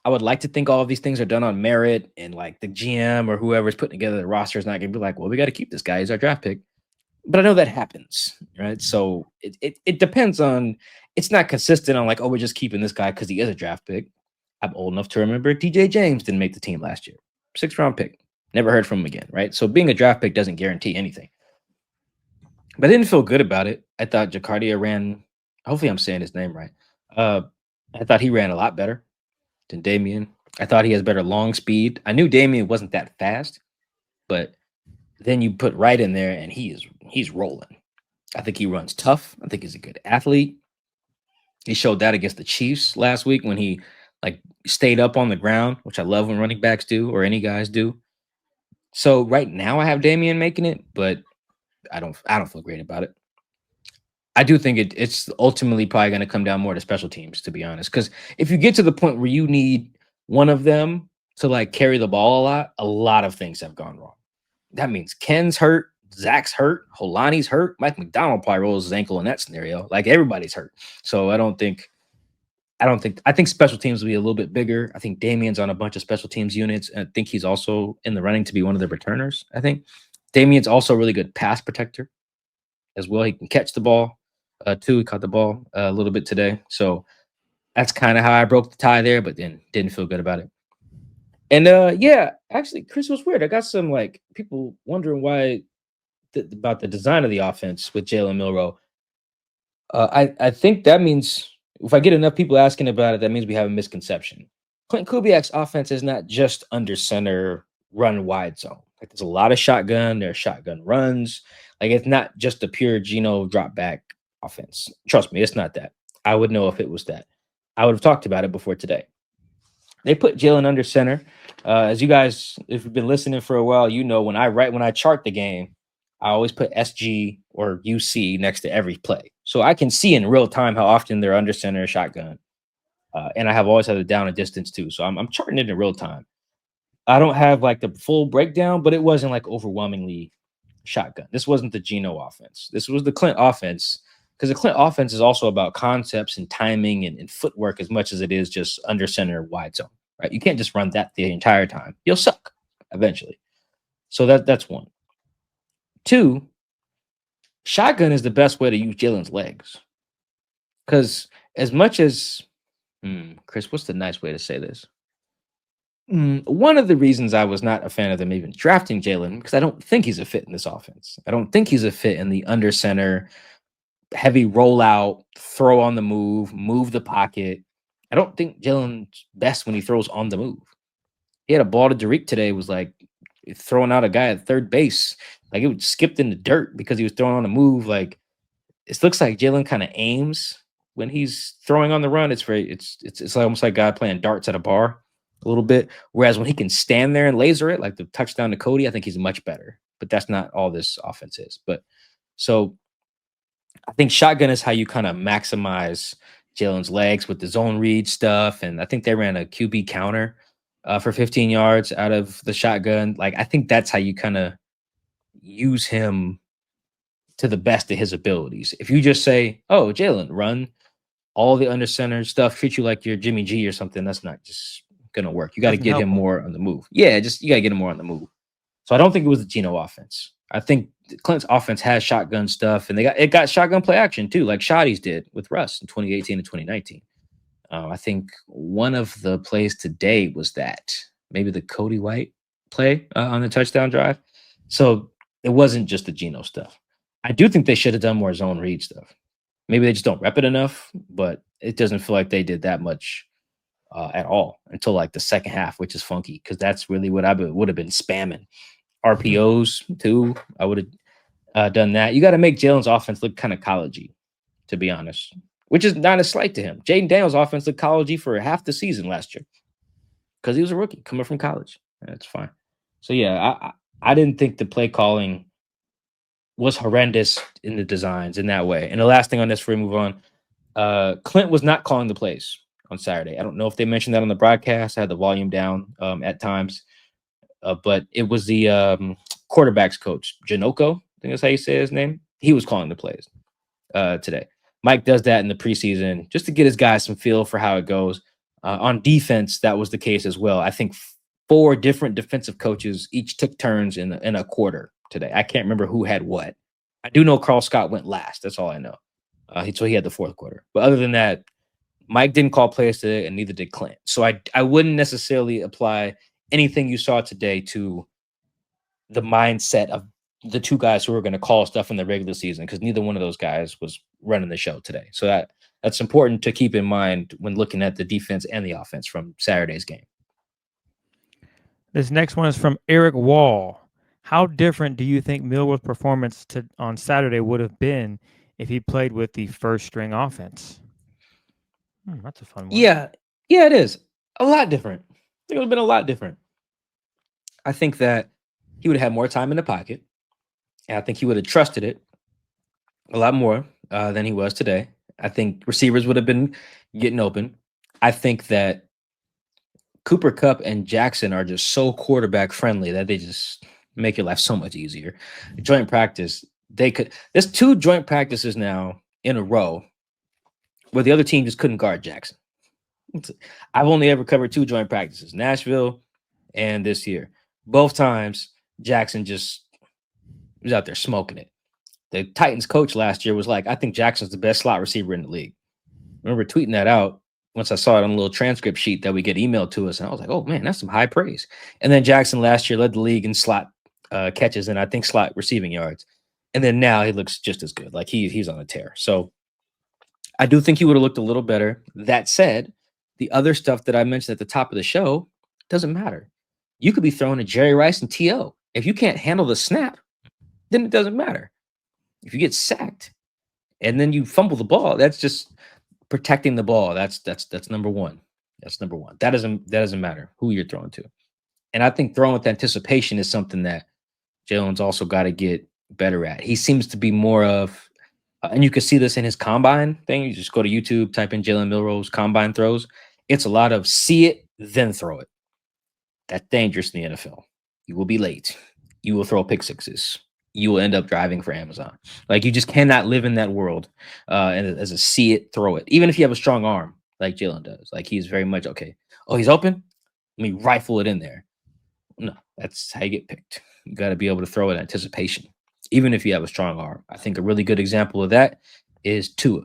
S2: I would like to think all of these things are done on merit and like the GM or whoever's putting together the roster is not going to be like, well, we got to keep this guy. He's our draft pick. But I know that happens, right? So it depends on, it's not consistent on like, oh, we're just keeping this guy because he is a draft pick. I'm old enough to remember DJ James didn't make the team last year. 6th round pick. Never heard from him again, right? So being a draft pick doesn't guarantee anything. But I didn't feel good about it. I thought Jacardia ran, hopefully I'm saying his name right. I thought he ran a lot better than Damian. I thought he has better long speed. I knew Damian wasn't that fast, but then you put Wright in there and he's rolling. I think he runs tough. I think he's a good athlete. He showed that against the Chiefs last week when he like stayed up on the ground, which I love when running backs do or any guys do. So right now I have Damian making it, but I don't feel great about it. I do think it's ultimately probably going to come down more to special teams, to be honest. Because if you get to the point where you need one of them to like carry the ball a lot of things have gone wrong. That means Ken's hurt, Zach's hurt, Holani's hurt, Mike McDonald probably rolls his ankle in that scenario. Like everybody's hurt. So I think special teams will be a little bit bigger. I think Damien's on a bunch of special teams units. And I think he's also in the running to be one of the returners. I think Damien's also a really good pass protector as well. He can catch the ball too. He caught the ball a little bit today. So that's kind of how I broke the tie there, but then didn't feel good about it. And yeah, actually, Chris, was weird. I got some like people wondering why about the design of the offense with Jaylen Miller. I think that means if I get enough people asking about it, that means we have a misconception. Clint Kubiak's offense is not just under center, run wide zone. Like there's a lot of shotgun. There are shotgun runs. Like it's not just a pure Geno drop back offense. Trust me, it's not that. I would know if it was that. I would have talked about it before today. They put Jaylen under center. As you guys, if you've been listening for a while, you know when I chart the game, I always put SG or UC next to every play. So I can see in real time how often they're under center shotgun. And I have always had a down and distance too. So I'm charting it in real time. I don't have like the full breakdown, but it wasn't like overwhelmingly shotgun. This wasn't the Geno offense. This was the Clint offense. Because the Clint offense is also about concepts and timing and footwork as much as it is just under center wide zone, right? You can't just run that the entire time. You'll suck eventually. So that's one. Two, shotgun is the best way to use Jalen's legs. Because as much as, Chris, what's the nice way to say this? One of the reasons I was not a fan of them even drafting Jaylen, because I don't think he's a fit in this offense. I don't think he's a fit in the under center, heavy rollout, throw on the move the pocket. I don't think Jalen's best when he throws on the move. He had a ball to Derek today, was like throwing out a guy at third base. Like it was skipped in the dirt because he was throwing on the move. Like it looks like Jaylen kind of aims when he's throwing on the run. It's like almost like a guy playing darts at a bar a little bit. Whereas when he can stand there and laser it, like the touchdown to Cody, I think he's much better. But that's not all this offense is. But so I think shotgun is how you kind of maximize Jalen's legs with the zone read stuff. And I think they ran a QB counter for 15 yards out of the shotgun. Like, I think that's how you kind of use him to the best of his abilities. If you just say, oh, Jaylen, run all the under center stuff, treat you like you're Jimmy G or something, that's not just going to work. You got to get him more on the move. Yeah, just you got to get him more on the move. So I don't think it was the Geno offense. I think Clint's offense has shotgun stuff, and it got shotgun play action too, like Shotties did with Russ in 2018 and 2019. I think one of the plays today was that maybe the Cody White play on the touchdown drive. So it wasn't just the Geno stuff. I do think they should have done more zone read stuff. Maybe they just don't rep it enough, but it doesn't feel like they did that much at all until like the second half, which is funky because that's really what I would have been spamming. RPOs too. I would have done that. You got to make Jalen's offense look kind of collegey, to be honest, which is not a slight to him. Jaden Daniels' offense looked collegey for half the season last year because he was a rookie coming from college. That's fine. So yeah, I didn't think the play calling was horrendous in the designs in that way. And the last thing on this before we move on, Clint was not calling the plays on Saturday. I don't know if they mentioned that on the broadcast. I had the volume down at times. But it was the quarterback's coach, Janoko, I think that's how you say his name. He was calling the plays today. Mike does that in the preseason just to get his guys some feel for how it goes. On defense, that was the case as well. I think 4 different defensive coaches each took turns in a quarter today. I can't remember who had what. I do know Carl Scott went last. That's all I know. So he had the fourth quarter. But other than that, Mike didn't call plays today, and neither did Clint. So I wouldn't necessarily apply anything you saw today to the mindset of the 2 guys who were going to call stuff in the regular season, because neither one of those guys was running the show today. So that's important to keep in mind when looking at the defense and the offense from Saturday's game.
S3: This next one is from Eric Wall. How different do you think Millwall's performance on Saturday would have been if he played with the first string offense? That's a fun one.
S2: Yeah, it is. A lot different. I think it would have been a lot different. I think that he would have had more time in the pocket, and I think he would have trusted it a lot more. than he was today. I think receivers would have been getting open. I think that Cooper Kupp and Jackson are just so quarterback friendly that they just make your life so much easier. Joint practice, there's 2 joint practices now in a row where the other team just couldn't guard Jackson. I've only ever covered 2 joint practices, Nashville and this year. Both times, Jackson just was out there smoking it. The Titans coach last year was like, I think Jackson's the best slot receiver in the league. I remember tweeting that out once I saw it on a little transcript sheet that we get emailed to us. And I was like, oh, man, that's some high praise. And then Jackson last year led the league in slot catches and I think slot receiving yards. And then now he looks just as good. Like he's on a tear. So I do think he would have looked a little better. That said, the other stuff that I mentioned at the top of the show doesn't matter. You could be throwing a Jerry Rice and T.O. If you can't handle the snap, then it doesn't matter. If you get sacked and then you fumble the ball, that's just protecting the ball. That's number one. That's number one. That doesn't matter who you're throwing to. And I think throwing with anticipation is something that Jaylen's also got to get better at. He seems to be more of, and you can see this in his combine thing. You just go to YouTube, type in Jaylen Milroe's combine throws. It's a lot of see it, then throw it. That's dangerous in the NFL. You will be late. You will throw pick sixes. You will end up driving for Amazon. Like you just cannot live in that world and as a see it, throw it. Even if you have a strong arm like Jaylen does. Like he's very much okay. Oh, he's open? Let me rifle it in there. No, that's how you get picked. You got to be able to throw it in anticipation, even if you have a strong arm. I think a really good example of that is Tua.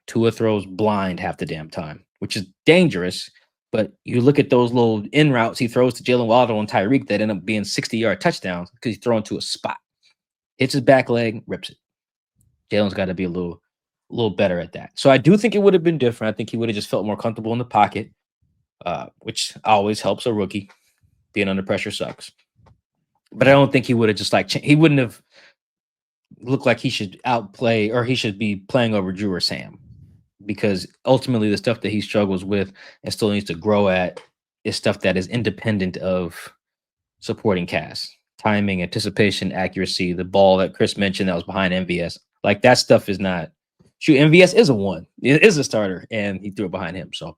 S2: Tua throws blind half the damn time, which is dangerous. But you look at those little in routes he throws to Jalen Waddle and Tyreek that end up being 60-yard touchdowns because he's throwing to a spot. Hits his back leg, rips it. Jalen's got to be a little better at that. So I do think it would have been different. I think he would have just felt more comfortable in the pocket, which always helps a rookie. Being under pressure sucks. But I don't think he would have just he wouldn't have looked like he should outplay or he should be playing over Drew or Sam. Because ultimately the stuff that he struggles with and still needs to grow at is stuff that is independent of supporting cast. Timing, anticipation, accuracy, the ball that Chris mentioned that was behind MVS. Like that stuff is not shoot. MVS is a 1. It is a starter, and he threw it behind him. So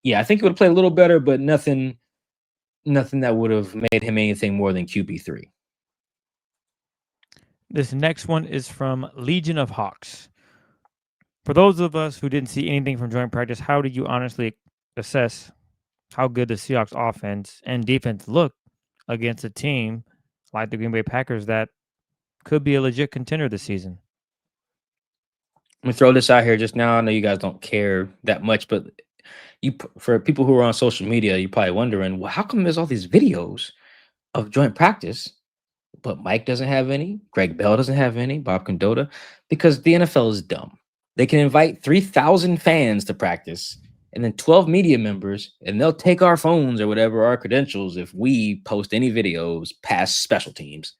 S2: yeah, I think he would have played a little better, but nothing that would have made him anything more than QB3.
S3: This next one is from Legion of Hawks. For those of us who didn't see anything from joint practice, how do you honestly assess how good the Seahawks offense and defense look against a team like the Green Bay Packers that could be a legit contender this season?
S2: Let me throw this out here just now. I know you guys don't care that much, but for people who are on social media, you're probably wondering, well, how come there's all these videos of joint practice, but Mike doesn't have any, Greg Bell doesn't have any, Bob Condotta? Because the NFL is dumb. They can invite 3,000 fans to practice and then 12 media members, and they'll take our phones or whatever, our credentials, if we post any videos past special teams.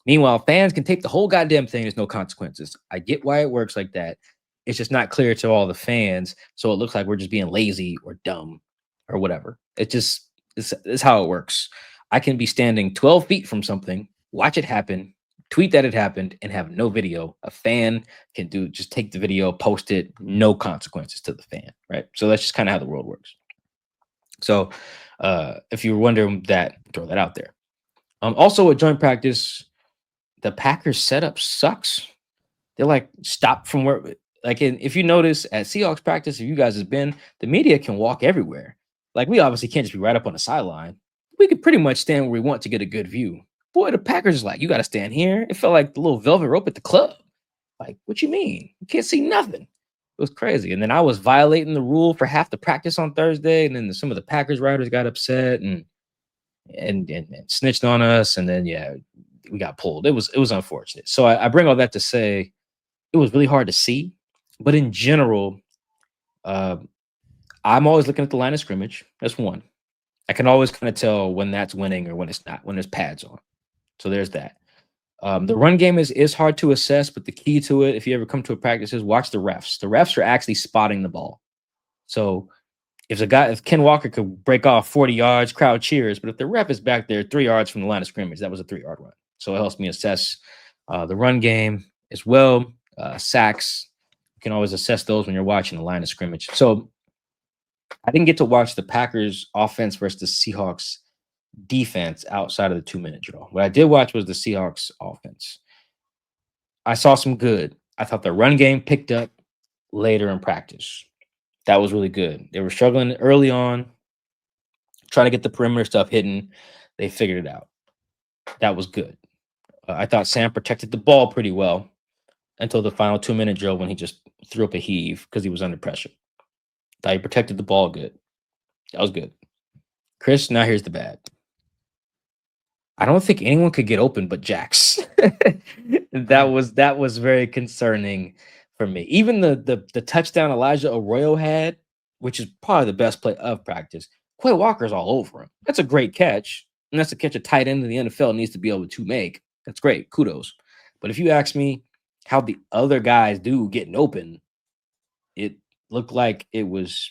S2: Meanwhile, fans can tape the whole goddamn thing. There's no consequences. I get why it works like that. It's just not clear to all the fans, so it looks like we're just being lazy or dumb or whatever. It's how it works. I can be standing 12 feet from something, watch it happen, tweet that it happened, and have no video. A fan can just take the video, post it, no consequences to the fan, right? So that's just kind of how the world works. So if you're wondering that, throw that out there. Also, at joint practice, the Packers setup sucks. They're like stopped from where, like, if you notice at Seahawks practice, if you guys have been, the media can walk everywhere. Like, we obviously can't just be right up on the sideline. We could pretty much stand where we want to get a good view. Boy, the Packers is like, you got to stand here. It felt like the little velvet rope at the club. Like, what you mean? You can't see nothing. It was crazy. And then I was violating the rule for half the practice on Thursday. And then some of the Packers writers got upset and snitched on us. And then, yeah, we got pulled. It was unfortunate. So I bring all that to say it was really hard to see. But in general, I'm always looking at the line of scrimmage. That's one. I can always kind of tell when that's winning or when it's not, when there's pads on. So there's that. The run game is hard to assess, but the key to it, if you ever come to a practice, is watch the refs. The refs are actually spotting the ball. So if Ken Walker could break off 40 yards, crowd cheers. But if the ref is back there 3 yards from the line of scrimmage, that was a 3-yard run. So it helps me assess the run game as well. sacks. You can always assess those when you're watching the line of scrimmage. So I didn't get to watch the Packers offense versus the Seahawks defense outside of the 2-minute drill. What I did watch was the Seahawks offense. I saw some good. I thought the run game picked up later in practice. That was really good. They were struggling early on, trying to get the perimeter stuff hidden. They figured it out. That was good. I thought Sam protected the ball pretty well until the final 2-minute drill when he just threw up a heave because he was under pressure. Thought he protected the ball good. That was good. Chris, now here's the bad. I don't think anyone could get open but Jax. that was very concerning for me. Even the touchdown Elijah Arroyo had, which is probably the best play of practice, Quay Walker's all over him. That's a great catch. And that's a catch a tight end in the NFL needs to be able to make. That's great. Kudos. But if you ask me how the other guys do getting open, it looked like it was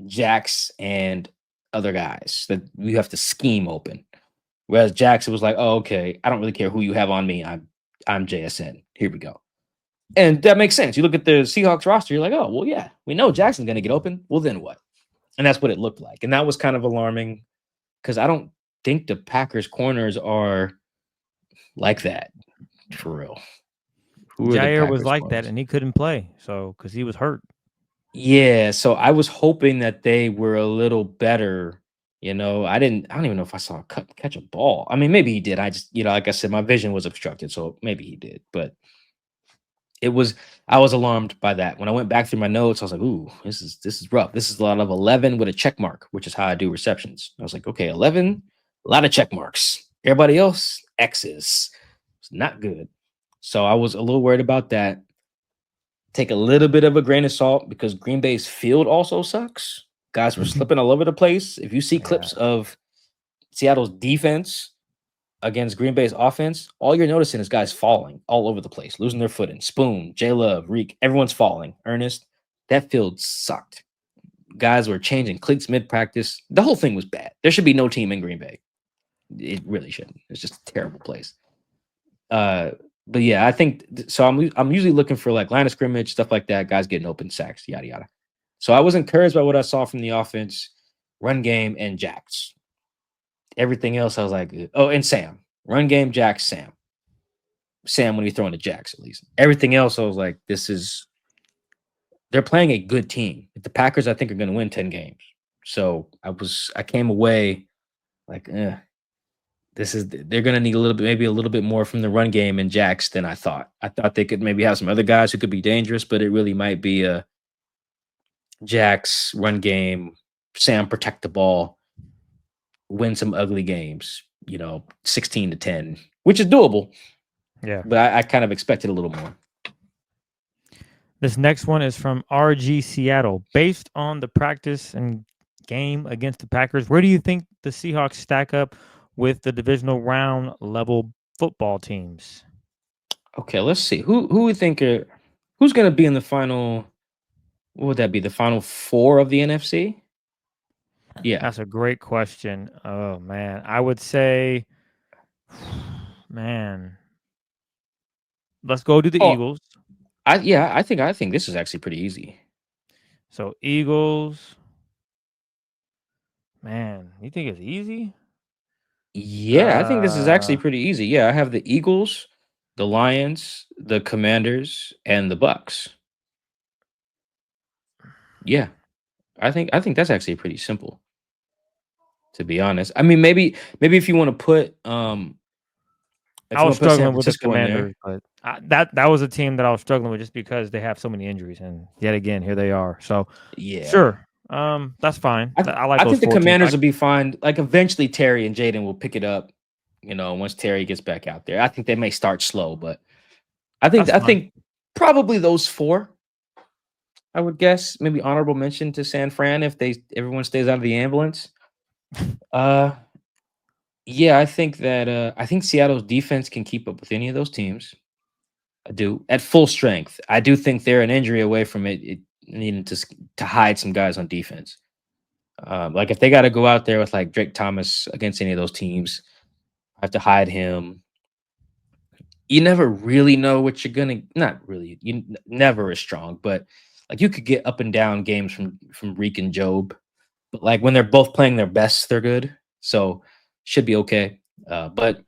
S2: Jax and other guys that you have to scheme open. Whereas Jackson was like, oh, okay, I don't really care who you have on me. I'm JSN. Here we go. And that makes sense. You look at the Seahawks roster, you're like, oh, well, yeah, we know Jackson's going to get open. Well, then what? And that's what it looked like. And that was kind of alarming because I don't think the Packers corners are like that for real.
S3: Jair was like that, and he couldn't play, so because he was hurt.
S2: Yeah, so I was hoping that they were a little better. I don't even know if I saw catch a ball. I mean, maybe he did. I just, like I said, my vision was obstructed, so maybe he did. But I was alarmed by that. When I went back through my notes, I was like, ooh, this is rough. This is a lot of 11 with a check mark, which is how I do receptions. I was like, okay, 11, a lot of check marks. Everybody else, X's. It's not good. So I was a little worried about that. Take a little bit of a grain of salt because Green Bay's field also sucks. Guys were slipping all over the place. If you see clips of Seattle's defense against Green Bay's offense, all you're noticing is guys falling all over the place, losing their footing. Spoon, J Love, Reek, everyone's falling. Ernest, that field sucked. Guys were changing cleats mid-practice. The whole thing was bad. There should be no team in Green Bay. It really shouldn't. It's just a terrible place. But yeah, I think so. I'm usually looking for like line of scrimmage, stuff like that, guys getting open, sacks, yada yada. So I was encouraged by what I saw from the offense, run game, and Jax. Everything else, I was like, oh, and Sam. Run game, Jax, Sam. Sam when he's throwing to Jax, at least. Everything else, I was like, they're playing a good team. The Packers, I think, are going to win 10 games. So I came away like, they're going to need maybe a little bit more from the run game and Jax than I thought. I thought they could maybe have some other guys who could be dangerous, but it really might be a Jax run game, Sam protect the ball, win some ugly games, 16-10, which is doable.
S3: Yeah.
S2: But I kind of expected a little more.
S3: This next one is from RG Seattle. Based on the practice and game against the Packers, where do you think the Seahawks stack up with the divisional round level football teams?
S2: Okay, let's see. Who we think who's going to be in the final? What would that be? The final 4 of the NFC? Yeah,
S3: that's a great question. Oh man, I would say, let's go to the Eagles.
S2: I think this is actually pretty easy.
S3: So Eagles, man, you think it's easy?
S2: Yeah, I think this is actually pretty easy. Yeah, I have the Eagles, the Lions, the Commanders, and the Bucks. Yeah, I think that's actually pretty simple. To be honest, I mean, maybe if you want to put,
S3: I was struggling with the Commanders, but that was a team that I was struggling with just because they have so many injuries, and yet again, here they are. So
S2: yeah,
S3: sure, that's fine. I
S2: think the Commanders will be fine. Like eventually, Terry and Jaden will pick it up. Once Terry gets back out there, I think they may start slow, but I think probably those 4. I would guess maybe honorable mention to San Fran if everyone stays out of the ambulance. Yeah, I think that I think Seattle's defense can keep up with any of those teams. I do at full strength. I do think they're an injury away from it needing to hide some guys on defense. Like if they got to go out there with like Drake Thomas against any of those teams, I have to hide him. you never really know what you're gonna. Not really. Never is strong, but like you could get up and down games from Reek and Job. But like when they're both playing their best, they're good. So should be okay. But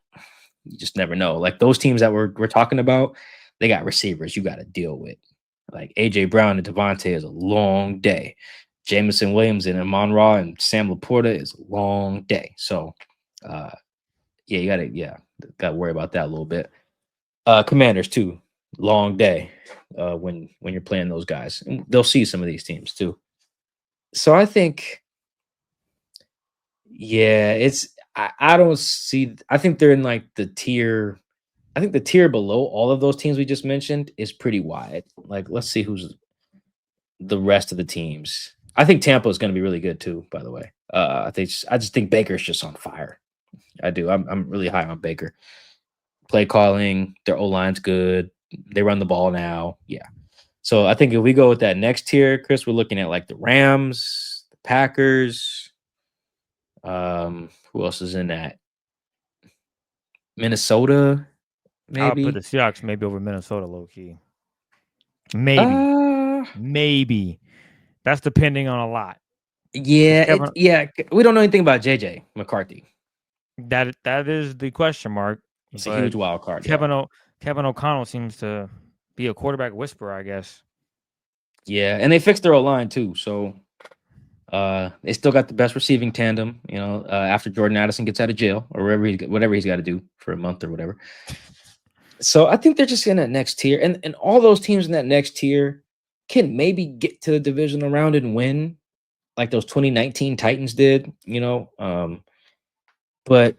S2: you just never know. Like those teams that we're talking about, they got receivers you got to deal with. Like AJ Brown and Devontae is a long day. Jameson Williams and Amon Ra and Sam Laporta is a long day. So yeah, gotta worry about that a little bit. Commanders too, long day when you're playing those guys. And they'll see some of these teams too. So I think, yeah, I don't see. I think they're in like the tier. I think the tier below all of those teams we just mentioned is pretty wide. Like, let's see who's the rest of the teams. I think Tampa is going to be really good too. By the way, I just think Baker's just on fire. I do. I'm really high on Baker. Play calling, their O line's good. They run the ball now. Yeah. So I think if we go with that next tier, Chris, we're looking at like the Rams, the Packers. Who else is in that? Minnesota,
S3: I'll put
S2: maybe.
S3: the Seahawks maybe over Minnesota low key. Maybe.
S2: Uh,
S3: Maybe. That's depending on a lot.
S2: yeah, we don't know anything about JJ McCarthy.
S3: That is the question mark.
S2: It's a huge wild card.
S3: Kevin O'Connell seems to be a quarterback whisperer, I guess.
S2: Yeah, and they fixed their O-line too. So they still got the best receiving tandem, after Jordan Addison gets out of jail or whatever he's got to do for a month or whatever. So I think they're just in that next tier. And all those teams in that next tier can maybe get to the divisional round and win, like those 2019 Titans did, but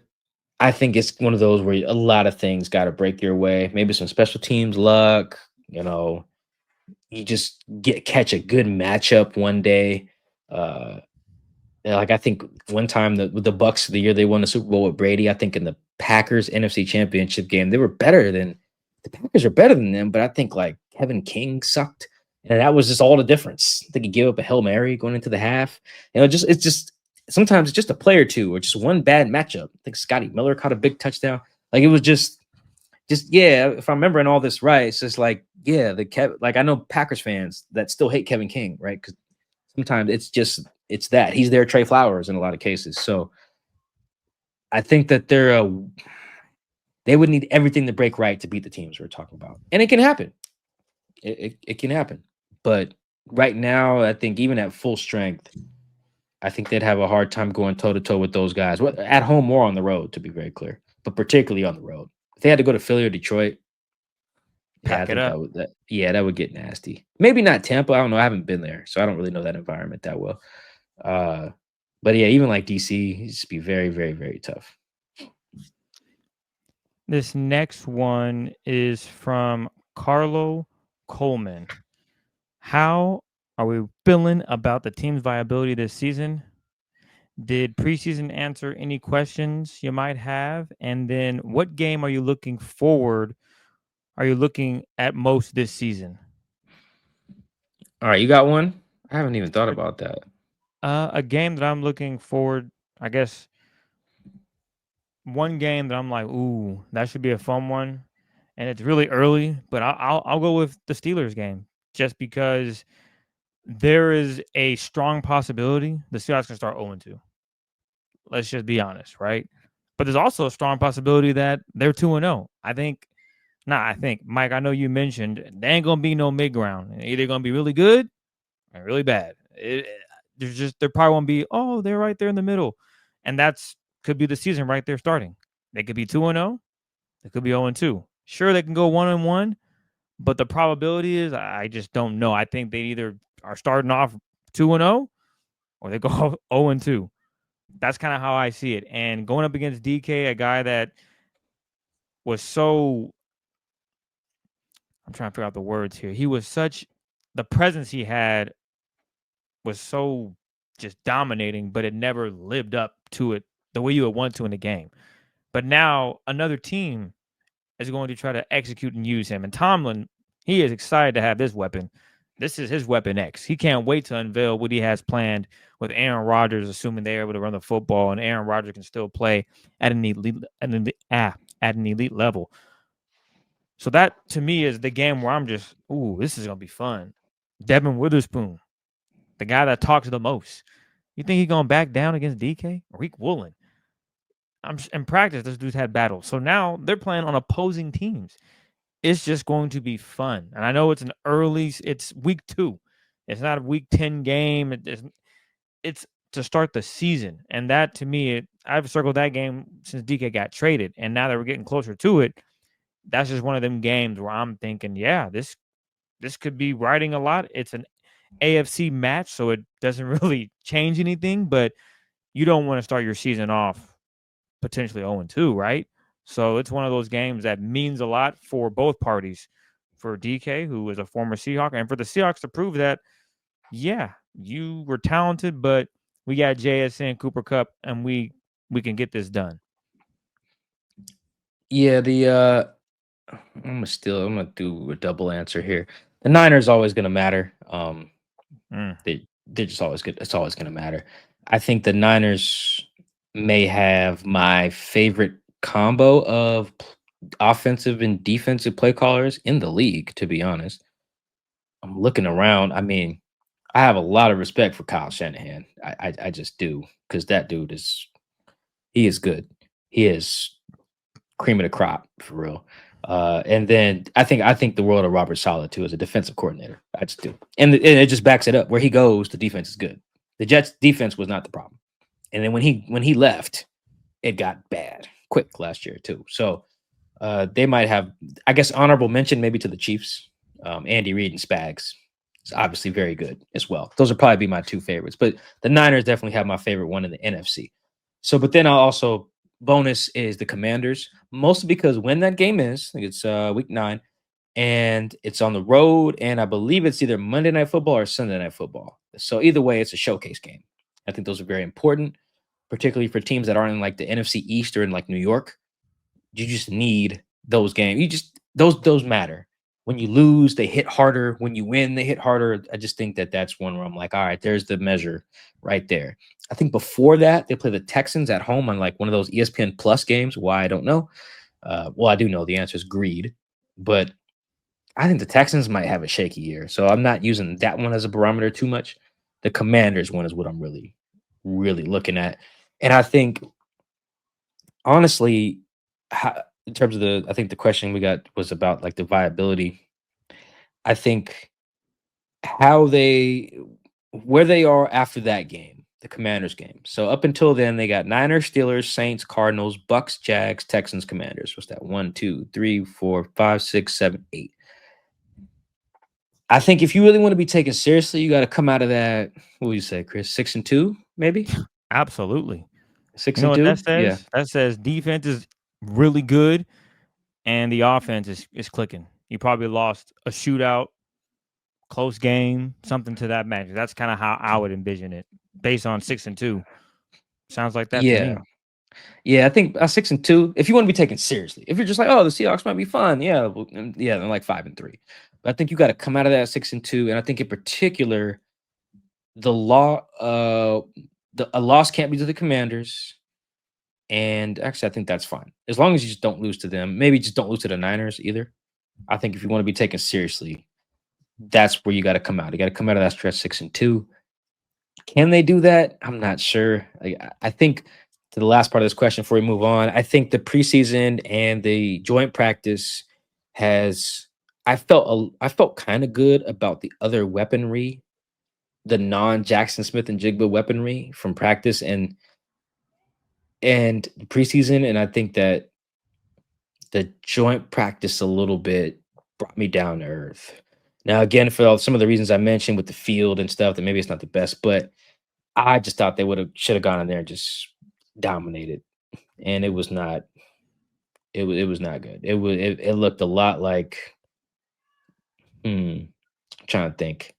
S2: I think it's one of those where a lot of things got to break your way. Maybe some special teams luck, you just catch a good matchup one day. Like I think one time with the Bucks, the year they won the Super Bowl with Brady, I think in the Packers NFC Championship game, the Packers are better than them, but I think like Kevin King sucked, and that was just all the difference. I think he gave up a Hail Mary going into the half. It's just sometimes it's just a play or two, or just one bad matchup. I think Scotty Miller caught a big touchdown. Like it was just yeah. If I'm remembering all this right, it's just like like I know Packers fans that still hate Kevin King, right? Because sometimes it's that he's their Trey Flowers in a lot of cases. So I think that they would need everything to break right to beat the teams we're talking about, and it can happen. It can happen, but right now I think even at full strength, I think they'd have a hard time going toe to toe with those guys. At home or on the road, to be very clear, but particularly on the road. If they had to go to Philly or Detroit,
S3: Pack it up.
S2: That would get nasty. Maybe not Tampa. I don't know. I haven't been there, so I don't really know that environment that well. But yeah, even like DC, it'd just be very, very, very tough.
S3: This next one is from Carlo Coleman. How are we feeling about the team's viability this season? Did preseason answer any questions you might have? And then what game are you looking forward? Are you looking at most this season?
S2: All right, you got one? I haven't even thought about that.
S3: A game that I'm looking forward, I guess, one game that I'm like, ooh, that should be a fun one. And it's really early, but I'll go with the Steelers game just because there is a strong possibility the Seahawks can start 0-2. Let's just be honest, right? But there's also a strong possibility that they're 2-0. I think, Mike, I know you mentioned there ain't going to be no mid-ground. They're either going to be really good or really bad. There probably won't be, they're right there in the middle. And could be the season right there starting. They could be 2-0. They could be 0-2. Sure, they can go 1-1, but the probability is I just don't know. I think they either are starting off 2-0 or they go 0-2. That's kind of how I see it. And going up against DK, a guy that was so, I'm trying to figure out the words here. The presence he had was so just dominating, but it never lived up to it the way you would want to in the game. But now another team is going to try to execute and use him. And Tomlin, he is excited to have this weapon. This is his weapon X. He can't wait to unveil what he has planned with Aaron Rodgers, assuming they're able to run the football and Aaron Rodgers can still play at an elite level. So that to me is the game where I'm just, ooh, this is gonna be fun. Devin Witherspoon, the guy that talks the most. You think he's gonna back down against DK? Reek Woolen. In practice, this dude's had battles. So now they're playing on opposing teams. It's just going to be fun. And I know it's week 2. It's not a week 10 game. It's to start the season. And that to me, I've circled that game since DK got traded. And now that we're getting closer to it, that's just one of them games where I'm thinking, yeah, this could be riding a lot. It's an AFC match, so it doesn't really change anything, but you don't want to start your season off potentially 0-2, right? So it's one of those games that means a lot for both parties, for DK, who is a former Seahawk, and for the Seahawks to prove that, yeah, you were talented, but we got JSN, Cooper Kupp, and we can get this done.
S2: Yeah, I'm gonna do a double answer here. The Niners always gonna matter. They're just always good. It's always gonna matter. I think the Niners may have my favorite combo of offensive and defensive play callers in the league, to be honest. I'm looking around. I mean, I have a lot of respect for Kyle Shanahan. I just do, because that dude he is good. He is cream of the crop for real. And then I think the world of Robert Saleh too as a defensive coordinator. I just do, and it just backs it up. Where he goes, the defense is good. The Jets' defense was not the problem, and then when he left, it got bad quick last year too. So they might have, I guess, honorable mention maybe to the Chiefs. Andy Reid and Spags is obviously very good as well. Those would probably be my 2 favorites, but the Niners definitely have my favorite one in the NFC. So, but then I'll also bonus is the Commanders, mostly because when that game is, I think it's week 9, and it's on the road, and I believe it's either Monday Night Football or Sunday Night Football. So either way, it's a showcase game. I think those are very important, particularly for teams that aren't in like the NFC East or in like New York. You just need those games. Those matter. When you lose, they hit harder. When you win, they hit harder. I just think that that's one where I'm like, all right, there's the measure right there. I think before that, they play the Texans at home on like one of those ESPN Plus games. Why, I don't know. Well, I do know the answer is greed, but I think the Texans might have a shaky year. So I'm not using that one as a barometer too much. The Commanders one is what I'm really, really looking at. And I think, honestly, in terms of I think the question we got was about like the viability. I think where they are after that game, the Commanders game. So up until then, they got Niners, Steelers, Saints, Cardinals, Bucks, Jags, Texans, Commanders. What's that? 1, 2, 3, 4, 5, 6, 7, 8. I think if you really want to be taken seriously, you got to come out of that. What would you say, Chris? 6-2, maybe?
S3: Absolutely.
S2: 6-2?
S3: You know what that says?
S2: Yeah.
S3: That says defense is really good and the offense is clicking. You probably lost a shootout, close game, something to that match. That's kind of how I would envision it based on 6-2. Sounds like that to me.
S2: Yeah, I think 6-2. If you want to be taken seriously, if you're just like, oh, the Seahawks might be fun, yeah, they're like 5-3. But I think you got to come out of that 6-2, and I think in particular, a loss can't be to the Commanders, and actually, I think that's fine as long as you just don't lose to them. Maybe just don't lose to the Niners either. I think if you want to be taken seriously, that's where you got to come out. You got to come out of that stretch 6-2. Can they do that? I'm not sure. I think, to the last part of this question before we move on, I think the preseason and the joint practice I felt kind of good about the other weaponry, the non-Jackson Smith and Jigba weaponry from practice and preseason, and I think that the joint practice a little bit brought me down to earth. Now, again, for some of the reasons I mentioned with the field and stuff, that maybe it's not the best, but I just thought they should have gone in there and just dominated, and it was not. It was not good. It looked a lot like. I'm trying to think.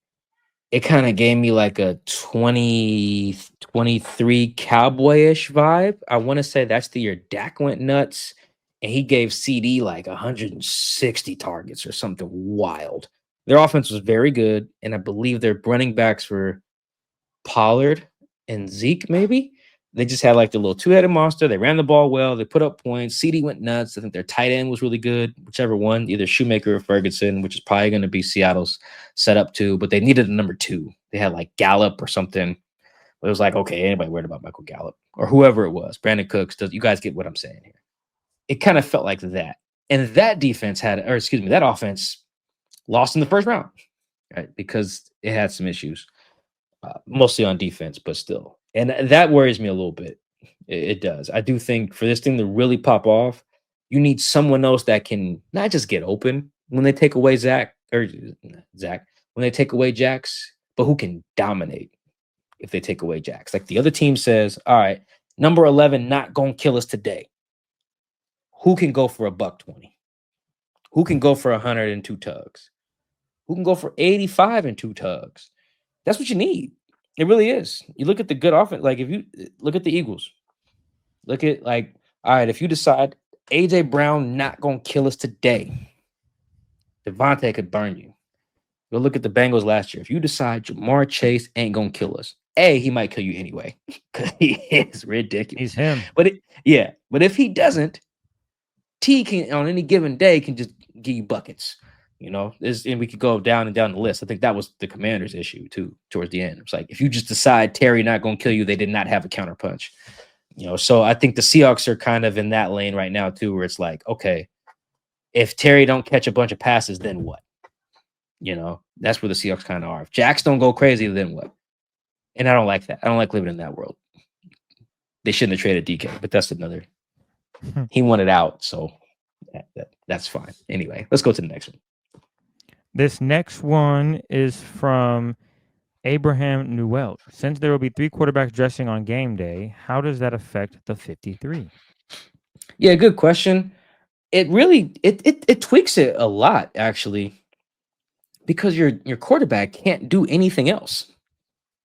S2: It kind of gave me like a 2023 cowboyish vibe. I want to say that's the year Dak went nuts, and he gave CD like 160 targets or something wild. Their offense was very good, and I believe their running backs were Pollard and Zeke, maybe. They just had like the little two-headed monster. They ran the ball well. They put up points. CD went nuts. I think their tight end was really good, whichever one, either Shoemaker or Ferguson, which is probably going to be Seattle's setup too. But they needed a number 2. They had like Gallup or something. But it was like, okay, anybody worried about Michael Gallup or whoever it was? Brandon Cooks. You guys get what I'm saying here? It kind of felt like that. And that defense that offense lost in the first round, right? Because it had some issues, mostly on defense, but still. And that worries me a little bit. It does. I do think for this thing to really pop off, you need someone else that can not just get open when they take away when they take away Jax, but who can dominate if they take away Jax. Like the other team says, all right, number 11 not going to kill us today. Who can go for $120? Who can go for 100 and 2 tugs? Who can go for 85 and 2 tugs? That's what you need. It really is. You look at the good offense. Like if you look at the Eagles, look at like, all right, if you decide AJ Brown not going to kill us today, Devontae could burn you. Go look at the Bengals last year. If you decide Jamar Chase ain't going to kill us, he might kill you anyway because he is ridiculous.
S3: He's him.
S2: But if he doesn't, T can on any given day can just give you buckets. And we could go down and down the list. I think that was the Commanders' issue too towards the end. It's like if you just decide Terry not going to kill you, they did not have a counterpunch. So I think the Seahawks are kind of in that lane right now too, where it's like, okay, if Terry don't catch a bunch of passes, then what? That's where the Seahawks kind of are. If Jax don't go crazy, then what? And I don't like that. I don't like living in that world. They shouldn't have traded DK, but that's another. He wanted out, so that's fine. Anyway, let's go to the next one.
S3: This next one is from Abraham Newell. Since there will be 3 quarterbacks dressing on game day, how does that affect the 53?
S2: Yeah, good question. It really it tweaks it a lot, actually, because your quarterback can't do anything else.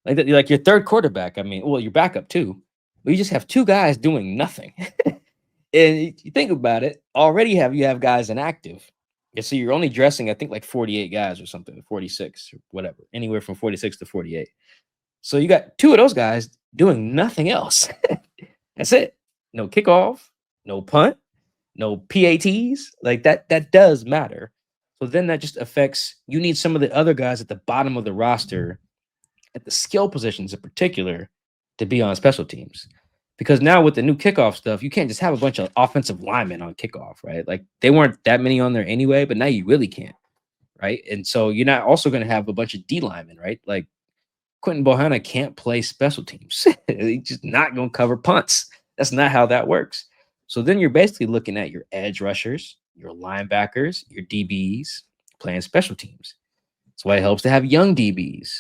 S2: Like your third quarterback, your backup too. But you just have 2 guys doing nothing. And you think about it, already you have guys inactive. So you're only dressing, I think, like 48 guys or something, 46 or whatever, anywhere from 46 to 48. So you got 2 of those guys doing nothing else. That's it. No kickoff, no punt, no PATs. Like that does matter. So then that just affects, you need some of the other guys at the bottom of the roster, at the skill positions in particular, to be on special teams. Because now with the new kickoff stuff, you can't just have a bunch of offensive linemen on kickoff, right? Like they weren't that many on there anyway, but now you really can't, right? And so you're not also going to have a bunch of D linemen, right? Like Quentin Bohanna can't play special teams. He's just not going to cover punts. That's not how that works. So then you're basically looking at your edge rushers, your linebackers, your DBs playing special teams. That's why it helps to have young DBs.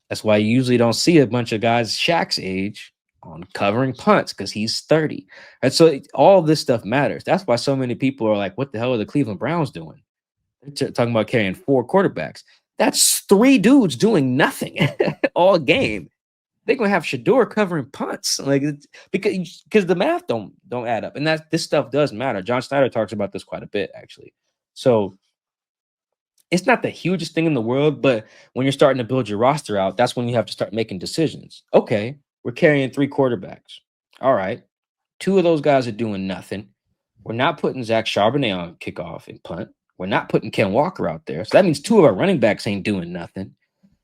S2: That's why you usually don't see a bunch of guys Shaq's age on covering punts because he's 30. And so all this stuff matters. That's why so many people are like, what the hell are the Cleveland Browns doing? They're talking about carrying 4 quarterbacks. That's 3 dudes doing nothing all game. They're gonna have Shador covering punts, like because the math don't add up, and this stuff does matter. John Snyder talks about this quite a bit, actually. So it's not the hugest thing in the world, but when you're starting to build your roster out, that's when you have to start making decisions. Okay, we're carrying 3 quarterbacks. All right, 2 of those guys are doing nothing. We're not putting Zach Charbonnet on kickoff and punt. We're not putting Ken Walker out there. So that means 2 of our running backs ain't doing nothing.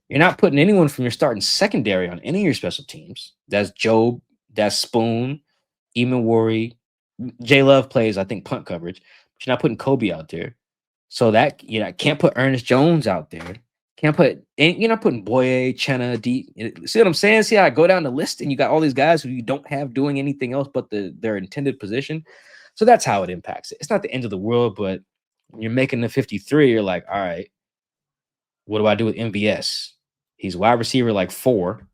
S2: You're not putting anyone from your starting secondary on any of your special teams. That's Job, that's Spoon, Eamon Worry. J Love plays, I think, punt coverage. But you're not putting Kobe out there. So that can't put Ernest Jones out there. You're not putting Boye, Chenna, D. See what I'm saying? See how I go down the list and you got all these guys who you don't have doing anything else but their intended position. So that's how it impacts it. It's not the end of the world, but when you're making the 53, you're like, all right, what do I do with MVS? He's wide receiver like 4,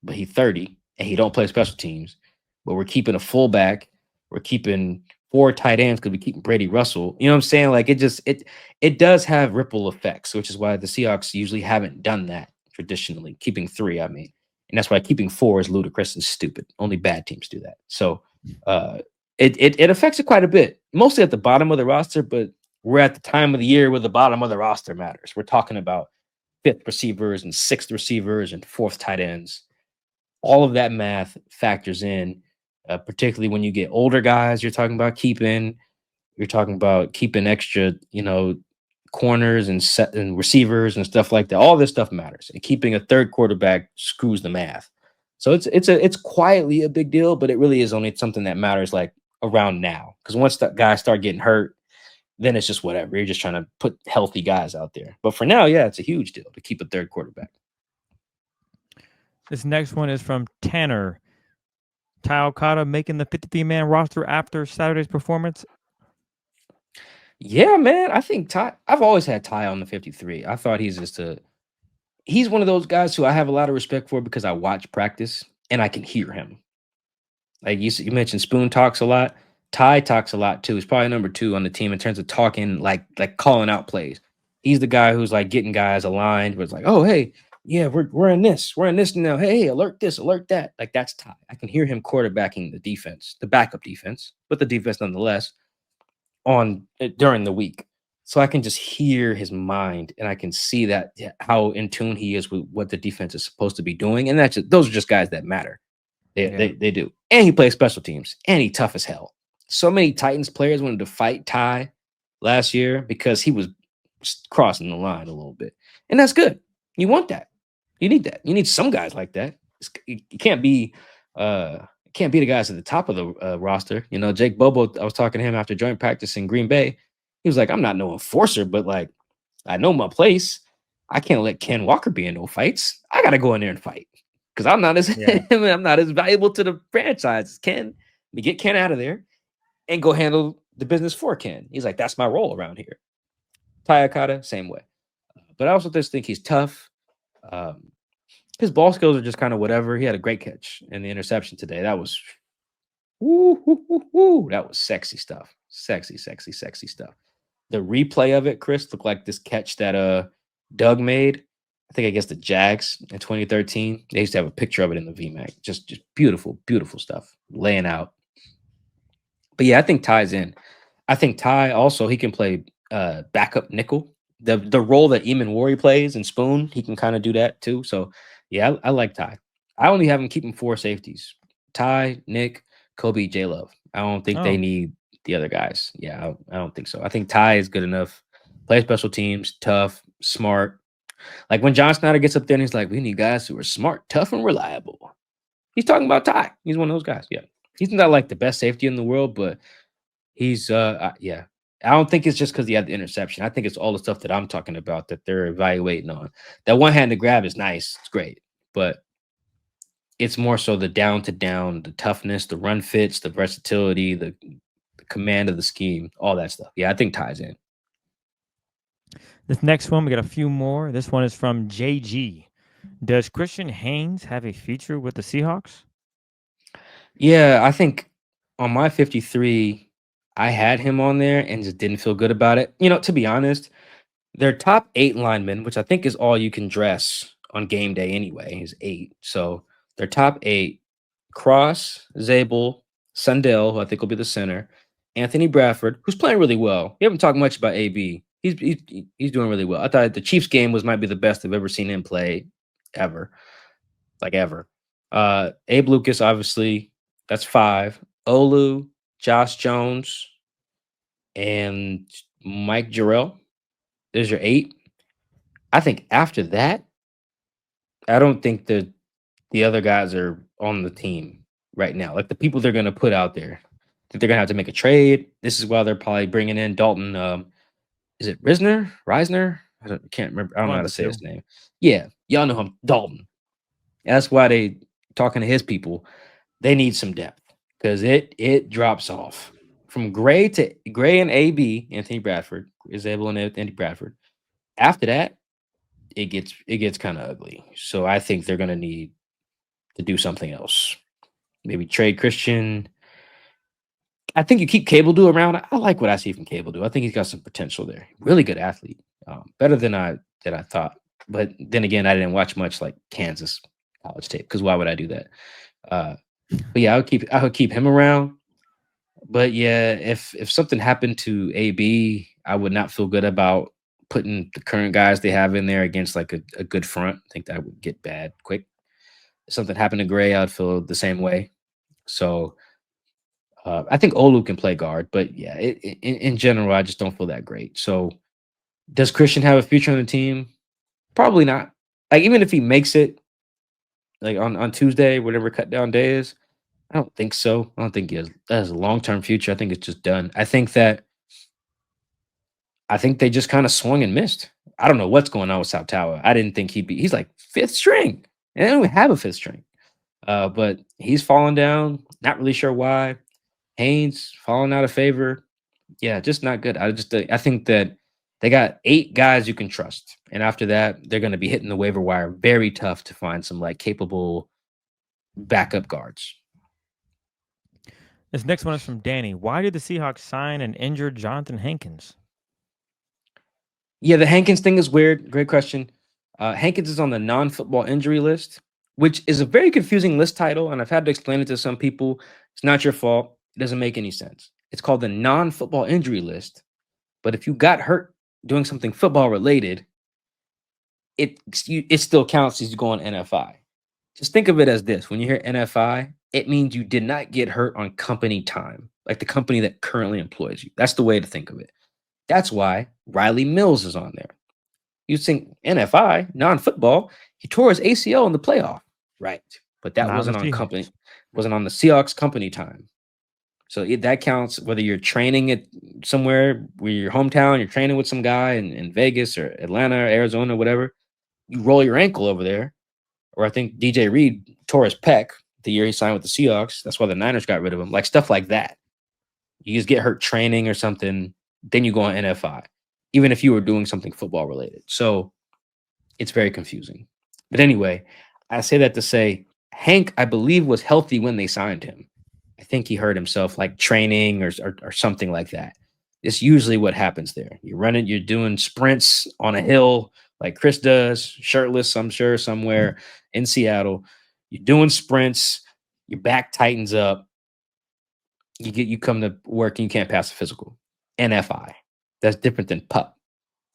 S2: but he's 30 and he don't play special teams. But we're keeping a fullback. We're keeping 4 tight ends because we keep Brady Russell. You know what I'm saying? Like it does have ripple effects, which is why the Seahawks usually haven't done that traditionally. Keeping 3, I mean, and that's why keeping 4 is ludicrous and stupid. Only bad teams do that. So it affects it quite a bit, mostly at the bottom of the roster. But we're at the time of the year where the bottom of the roster matters. We're talking about 5th receivers and 6th receivers and 4th tight ends. All of that math factors in particularly when you get older guys. You're talking about keeping extra, corners and set and receivers and stuff like that. All this stuff matters, and keeping a third quarterback screws the math. So it's quietly a big deal, but it really is only something that matters like around now. Because once that guys start getting hurt, then it's just whatever. You're just trying to put healthy guys out there. But for now, yeah, it's a huge deal to keep a third quarterback.
S3: This next one is from Tanner. Ty Okada making the 53-man roster after Saturday's performance.
S2: Yeah, man. I think Ty. I've always had Ty on the 53. I thought he's one of those guys who I have a lot of respect for because I watch practice and I can hear him. Like you mentioned, Spoon talks a lot. Ty talks a lot too. He's probably number 2 on the team in terms of talking, like calling out plays. He's the guy who's like getting guys aligned. Where it's like, oh hey, yeah, we're in this now. Hey, alert this, alert that. Like that's Ty. I can hear him quarterbacking the defense, the backup defense, but the defense nonetheless during the week. So I can just hear his mind and I can see that how in tune he is with what the defense is supposed to be doing. And those are just guys that matter. They do. And he plays special teams and he tough as hell. So many Titans players wanted to fight Ty last year because he was crossing the line a little bit. And that's good. You want that. You need that. You need some guys like that. You can't be the guys at the top of the roster. Jake Bobo, I was talking to him after joint practice in Green Bay. He was like, I'm not no enforcer, but like, I know my place. I can't let Ken Walker be in no fights. I got to go in there and fight because I'm not as I'm not as valuable to the franchise as Ken. Let me get Ken out of there and go handle the business for Ken. He's like, that's my role around here. Ty Okada, same way. But I also just think he's tough. His ball skills are just kind of whatever. He had a great catch in the interception today. That was that was sexy stuff. Sexy stuff. The replay of it, Chris, looked like this catch that Doug made. I think against the Jags in 2013. They used to have a picture of it in the VMAC. Just beautiful, beautiful stuff. Laying out. But yeah, I think Ty's in. I think Ty also, he can play backup nickel. The role that Eamon Warry plays in Spoon, he can kind of do that too. So yeah, I like Ty. I only have him keeping 4 safeties. Ty, Nick, Kobe, J-Love. I don't think they need the other guys. Yeah, I don't think so. I think Ty is good enough. Play special teams, tough, smart. Like when John Snyder gets up there and he's like, we need guys who are smart, tough, and reliable. He's talking about Ty. He's one of those guys. Yeah. He's not like the best safety in the world, but he's yeah. I don't think it's just because he had the interception. I think it's all the stuff that I'm talking about that they're evaluating on. That one-handed grab is nice. It's great. But it's more so the down-to-down, the toughness, the run fits, the versatility, the command of the scheme, all that stuff. Yeah, I think Ty's in.
S3: This next one, we got a few more. This one is from JG. Does Christian Haynes have a future with the Seahawks?
S2: Yeah, I think on my 53, I had him on there and just didn't feel good about it. To be honest, their top 8 linemen, which I think is all you can dress on game day anyway, is 8. So their top 8, Cross, Zabel, Sundell, who I think will be the center, Anthony Bradford, who's playing really well. We haven't talked much about AB. He's doing really well. I thought the Chiefs game might be the best I've ever seen him play ever. Like ever. Abe Lucas, obviously, that's 5. Olu, Josh Jones, and Mike Jarrell. There's your 8. I think after that, I don't think the other guys are on the team right now. Like the people they're going to put out there. I think they're going to have to make a trade. This is why they're probably bringing in Dalton. Is it Reisner? I can't remember. I don't know how to say his name. Yeah, y'all know him, Dalton. That's why they talking to his people. They need some depth because it drops off from Gray and AB, Anthony Bradford, Isabel and Anthony Bradford. After that, it gets kind of ugly. So I think they're gonna need to do something else. Maybe trade Christian. I think you keep Cable Do around. I like what I see from Cable Do. I think he's got some potential there. Really good athlete. Better than I thought. But then again, I didn't watch much like Kansas college tape because why would I do that? But yeah, I would keep him around. But yeah, if something happened to AB, I would not feel good about putting the current guys they have in there against like a good front. I think that would get bad quick. If something happened to Gray, I'd feel the same way. So I think Olu can play guard, but yeah, in general, I just don't feel that great. So, does Christian have a future on the team? Probably not. Like, even if he makes it, like on Tuesday, whatever cut down day is, I don't think so. I don't think he has a long term future. I think it's just done. I think they just kind of swung and missed. I don't know what's going on with South Tower. I didn't think he'd be. He's like fifth string, and they don't even have a fifth string. But he's fallen down. Not really sure why. Haynes falling out of favor. Yeah, just not good. I think that they got 8 guys you can trust, and after that, they're going to be hitting the waiver wire. Very tough to find some like capable backup guards.
S3: This next one is from Danny. Why did the Seahawks sign an injured Jonathan Hankins?
S2: Yeah, the Hankins thing is weird. Great question. Hankins is on the non-football injury list, which is a very confusing list title, and I've had to explain it to some people. It's not your fault. It doesn't make any sense. It's called the non-football injury list, but if you got hurt doing something football related, it still counts as you go on NFI. Just think of it as this: when you hear NFI, it means you did not get hurt on company time, like the company that currently employs you. That's the way to think of it. That's why Riley Mills is on there. You think NFI, non-football, he tore his ACL in the playoff. Right. But that
S3: Not
S2: wasn't
S3: the
S2: on
S3: Seahawks.
S2: company, wasn't on the Seahawks company time. So that counts whether you're training at somewhere where your hometown, you're training with some guy in Vegas or Atlanta or Arizona, whatever. You roll your ankle over there. Or I think DJ Reed tore his pec the year he signed with the Seahawks. That's why the Niners got rid of him. Like stuff like that. You just get hurt training or something, then you go on NFI, even if you were doing something football related. So it's very confusing. But anyway, I say that to say Hank, I believe, was healthy when they signed him. I think he hurt himself like training or something like that. It's usually what happens there. You're doing sprints on a hill like Chris does, shirtless, I'm sure, somewhere in Seattle. You're doing sprints, your back tightens up. You come to work and you can't pass the physical. NFI. That's different than PUP.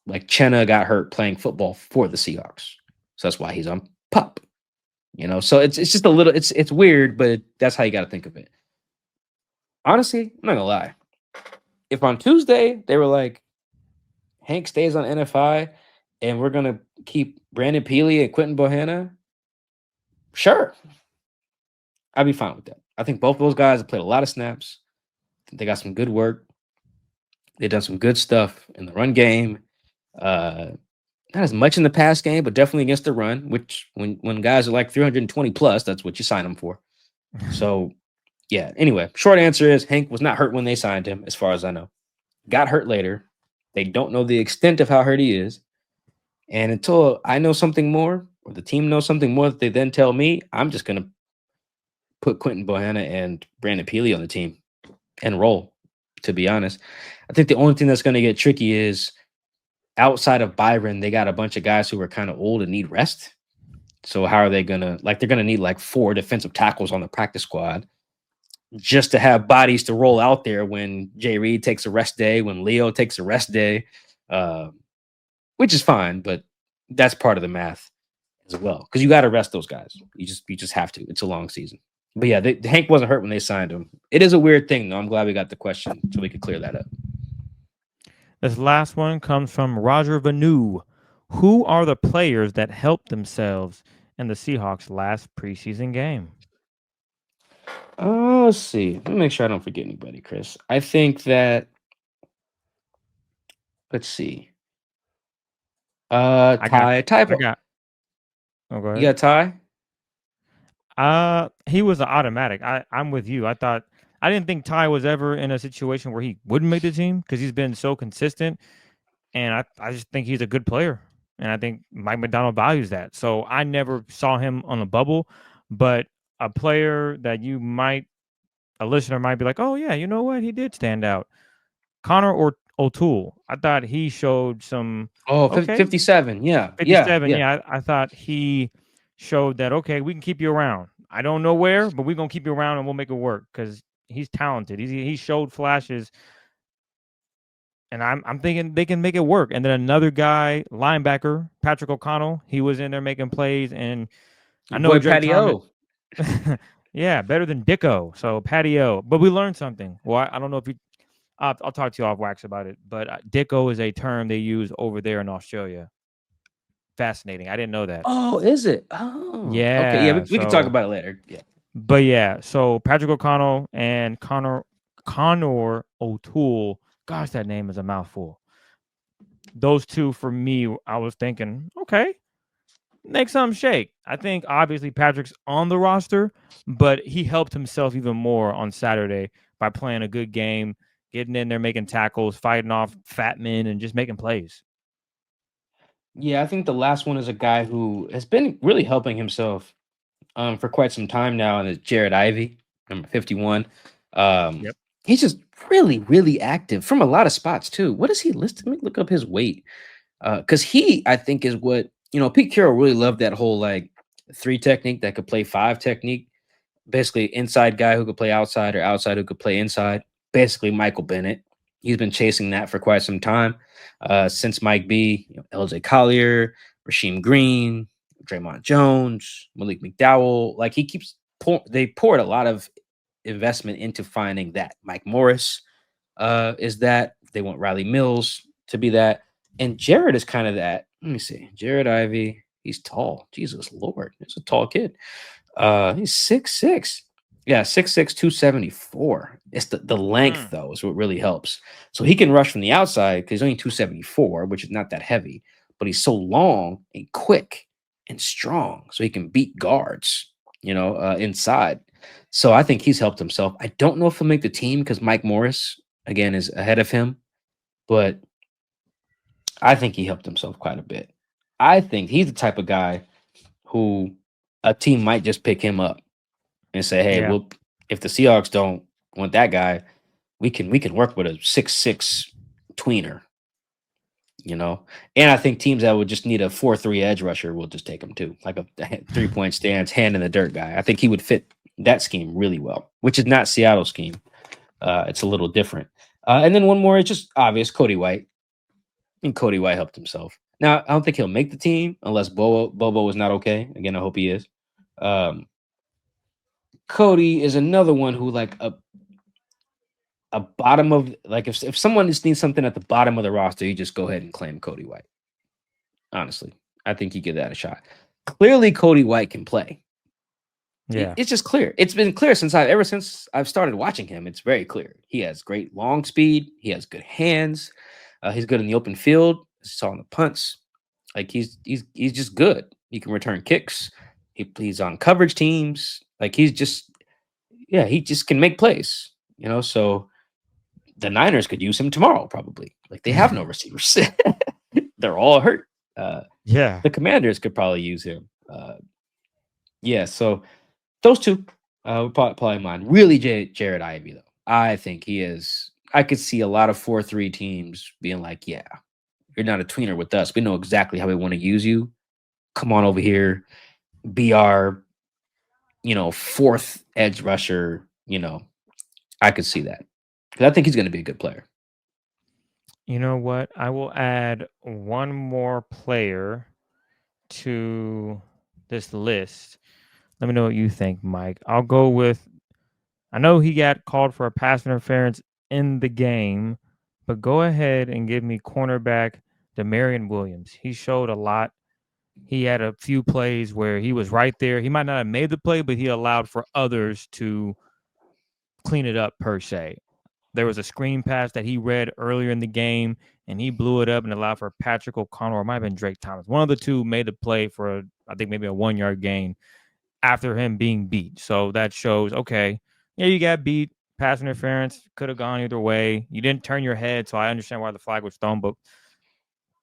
S2: Like Chenna got hurt playing football for the Seahawks. So that's why he's on PUP. So it's just a little it's weird, but that's how you got to think of it. Honestly, I'm not gonna lie. If on Tuesday they were like, Hank stays on NFI and we're gonna keep Brandon Peely and Quentin Bohanna, sure. I'd be fine with that. I think both of those guys have played a lot of snaps. They got some good work. They've done some good stuff in the run game. Not as much in the pass game, but definitely against the run, which when guys are like 320 plus, that's what you sign them for. So, yeah. Anyway, short answer is Hank was not hurt when they signed him, as far as I know. Got hurt later. They don't know the extent of how hurt he is. And until I know something more, or the team knows something more that they then tell me, I'm just going to put Quentin Bohanna and Brandon Peely on the team and roll, to be honest. I think the only thing that's going to get tricky is outside of Byron, they got a bunch of guys who are kind of old and need rest. So how are they going to, they're going to need like 4 defensive tackles on the practice squad just to have bodies to roll out there when Jay Reed takes a rest day, when Leo takes a rest day, which is fine, but that's part of the math as well. Because you got to rest those guys. You just have to. It's a long season. But yeah, Hank wasn't hurt when they signed him. It is a weird thing, though. I'm glad we got the question so we could clear that up.
S3: This last one comes from Roger Vanu. Who are the players that helped themselves in the Seahawks' last preseason game?
S2: Let's see. Let me make sure I don't forget anybody, Chris. I think that. Let's see. Ty.
S3: I
S2: Ty.
S3: got. Oh, go ahead.
S2: You got Ty?
S3: He was an automatic. I'm with you. I didn't think Ty was ever in a situation where he wouldn't make the team because he's been so consistent, and I just think he's a good player, and I think Mike McDonald values that. So I never saw him on a bubble, but a player that a listener might be like, oh yeah, you know what, he did stand out. Connor or O'Toole, I thought he showed some.
S2: Oh, 57. Yeah.
S3: 57.
S2: Yeah.
S3: I thought he showed that, okay, we can keep you around. I don't know where, but we're going to keep you around and we'll make it work because he's talented. He showed flashes. And I'm thinking they can make it work. And then another guy, linebacker, Patrick O'Connell, he was in there making plays. And I know
S2: Patio.
S3: Yeah, better than Dicko. So Patio. But we learned something. Well, I don't know if you. I'll talk to you off wax about it. But Dicko is a term they use over there in Australia. Fascinating. I didn't know that.
S2: Oh, is it? Oh, okay. Yeah,
S3: Yeah.
S2: we can talk
S3: So,
S2: about it later. Yeah.
S3: but yeah. So Patrick O'Connell and Connor O'Toole. Gosh, that name is a mouthful. Those two for me, I was thinking, okay, make something shake. I think obviously Patrick's on the roster, but he helped himself even more on Saturday by playing a good game, getting in there, making tackles, fighting off fat men, and just making plays.
S2: Yeah, I think the last one is a guy who has been really helping himself for quite some time now, and it's Jared Ivey, number 51. Um,
S3: Yep.
S2: he's just really, really active from a lot of spots too. What is he listed? Let me look up his weight. Because he, I think, is what Pete Carroll really loved that whole like 3 technique that could play 5 technique. Basically, inside guy who could play outside or outside who could play inside. Basically, Michael Bennett. He's been chasing that for quite some time. Since Mike B, LJ Collier, Rasheem Green, Draymond Jones, Malik McDowell. Like he keeps they poured a lot of investment into finding that. Mike Morris is that. They want Riley Mills to be that. And Jared is kind of that. Let me see. Jared Ivey. He's tall. Jesus Lord. He's a tall kid. He's 6'6". Yeah, 6'6", 274. It's the length, though, is what really helps. So he can rush from the outside because he's only 274, which is not that heavy, but he's so long and quick and strong. So he can beat guards, inside. So I think he's helped himself. I don't know if he'll make the team because Mike Morris, again, is ahead of him, but I think he helped himself quite a bit. I think he's the type of guy who a team might just pick him up and say, "Hey,
S3: Yeah.
S2: well, if the Seahawks don't want that guy, we can work with a 6'6" tweener." And I think teams that would just need a 4-3 edge rusher will just take him too, like a 3-point stance, hand in the dirt guy. I think he would fit that scheme really well, which is not Seattle's scheme. It's a little different. And then one more, it's just obvious, Cody White. And Cody White helped himself. Now, I don't think he'll make the team unless Bobo is not okay. Again, I hope he is. Cody is another one who like a bottom of like if someone just needs something at the bottom of the roster, you just go ahead and claim Cody White. Honestly, I think you give that a shot. Clearly, Cody White can play.
S3: Yeah.
S2: It's just clear. It's been clear ever since I've started watching him. It's very clear. He has great long speed. He has good hands. He's good in the open field. Saw on the punts. Like he's just good. He can return kicks. He's on coverage teams. Like he just can make plays. So the Niners could use him tomorrow probably. Like they have no receivers. They're all hurt.
S3: Yeah.
S2: The Commanders could probably use him. So those two would probably mine. Really, Jared Ivey though. I think he is. I could see a lot of 4-3 teams being like, "Yeah, you're not a tweener with us. We know exactly how we want to use you. Come on over here, be our, 4th edge rusher." I could see that because I think he's going to be a good player.
S3: You know what? I will add one more player to this list. Let me know what you think, Mike. I'll go with. I know he got called for a pass interference in the game, but go ahead and give me cornerback Demarion Williams. He showed a lot. He had a few plays where he was right there. He might not have made the play, but he allowed for others to clean it up per se. There was a screen pass that he read earlier in the game, and he blew it up and allowed for Patrick O'Connell, or it might have been Drake Thomas. One of the two made the play for, I think, maybe a 1-yard gain after him being beat. So that shows, okay, yeah, you got beat. Pass interference could have gone either way. You didn't turn your head, so I understand why the flag was thrown, but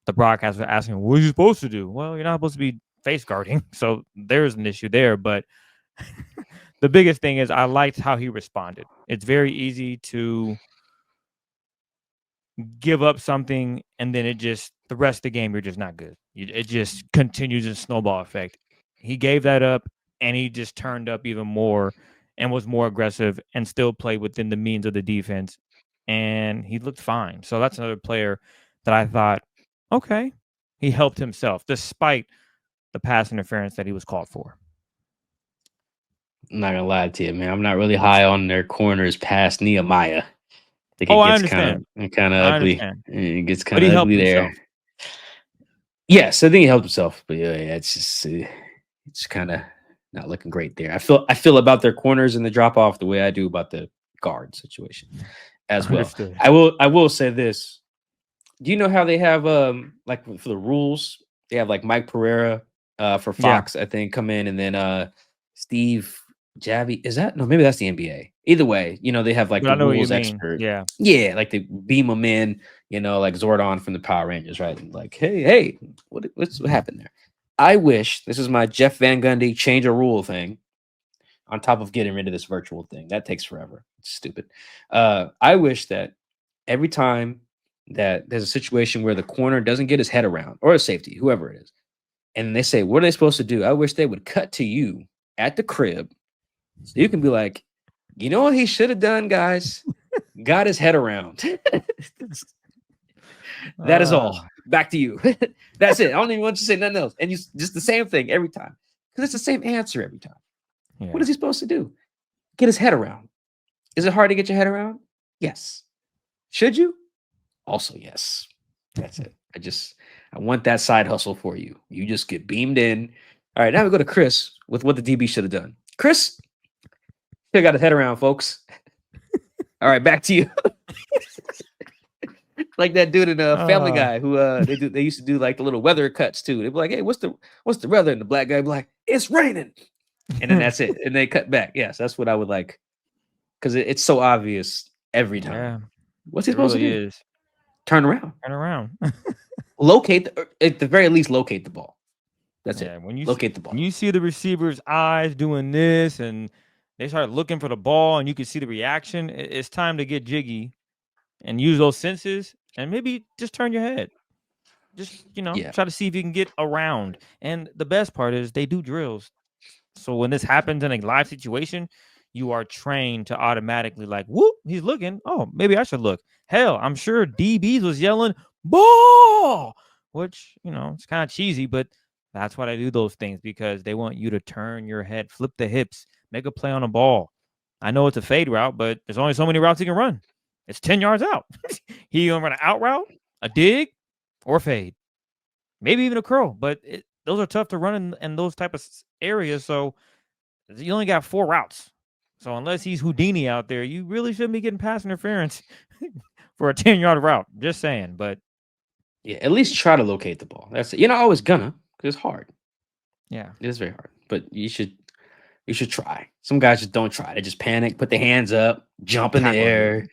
S3: the broadcast was asking, what are you supposed to do? Well, you're not supposed to be face guarding, so there's an issue there. But the biggest thing is I liked how he responded. It's very easy to give up something, and then the rest of the game, you're just not good. It just continues a snowball effect. He gave that up, and he just turned up even more and was more aggressive and still played within the means of the defense, and he looked fine. So that's another player that I thought, okay, he helped himself despite the pass interference that he was called for.
S2: I'm not gonna lie to you, man. I'm not really high on their corners past Nehemiah. I think
S3: Oh,
S2: it
S3: I
S2: gets
S3: understand.
S2: kind of
S3: I
S2: ugly.
S3: understand.
S2: It gets
S3: But
S2: kind
S3: he
S2: of
S3: helped
S2: ugly
S3: himself.
S2: there. Yes, I think he helped himself, but yeah, it's just it's kind of not looking great there. I feel about their corners and the drop off the way I do about the guard situation as well.
S3: Understood.
S2: I will say this. Do you know how they have like for the rules, they have like Mike Pereira for
S3: Yeah.
S2: Fox, I think, come in, and then Steve Javi. Is that no, maybe that's the NBA. Either way, they have like
S3: But
S2: the
S3: I know what you
S2: rules
S3: mean.
S2: expert.
S3: Yeah.
S2: Yeah, like they beam them in, like Zordon from the Power Rangers, right? And like, hey, what happened there? I wish this is my Jeff Van Gundy change a rule thing on top of getting rid of this virtual thing. That takes forever. It's stupid. I wish that every time that there's a situation where the corner doesn't get his head around, or a safety, whoever it is, and they say, what are they supposed to do? I wish they would cut to you at the crib so you can be like, you know what he should have done, guys? Got his head around. That is all. Back to you. That's it. I don't even want you to say nothing else. And you just the same thing every time. Because it's the same answer every time.
S3: Yeah.
S2: What is he supposed to do? Get his head around. Is it hard to get your head around? Yes. Should you? Also, yes. That's it. I want that side hustle for you. You just get beamed in. All right, now we go to Chris with what the DB should have done. Chris, still got his head around, folks. All right, back to you. Like that dude in Family Guy who they used to do like the little weather cuts too. They'd be like, hey, what's the weather? And the black guy would be like, it's raining. And then that's it. And they cut back. Yes, that's what I would like. Because it's so obvious every time.
S3: Yeah.
S2: What's he supposed to do?
S3: Is.
S2: Turn around.
S3: Turn around.
S2: Locate, at the very least, locate the ball. That's it.
S3: When you
S2: locate the ball.
S3: When you see the receiver's eyes doing this and they start looking for the ball and you can see the reaction, it's time to get jiggy and use those senses and maybe just turn your head. Just, try to see if you can get around. And the best part is they do drills. So when this happens in a live situation, you are trained to automatically like, whoop, he's looking. Oh, maybe I should look. Hell, I'm sure DBs was yelling, ball, which, it's kind of cheesy, but that's why they do those things because they want you to turn your head, flip the hips, make a play on a ball. I know it's a fade route, but there's only so many routes he can run. It's 10 yards out. He gonna run an out route, a dig, or a fade. Maybe even a curl, but those are tough to run in those type of areas. So you only got 4 routes. So unless he's Houdini out there, you really shouldn't be getting pass interference for a 10-yard route. Just saying, but
S2: yeah, at least try to locate the ball. That's it. You're not always gonna, because it's hard.
S3: Yeah,
S2: it is very hard. But you should try. Some guys just don't try. They just panic, put their hands up, jump in the air,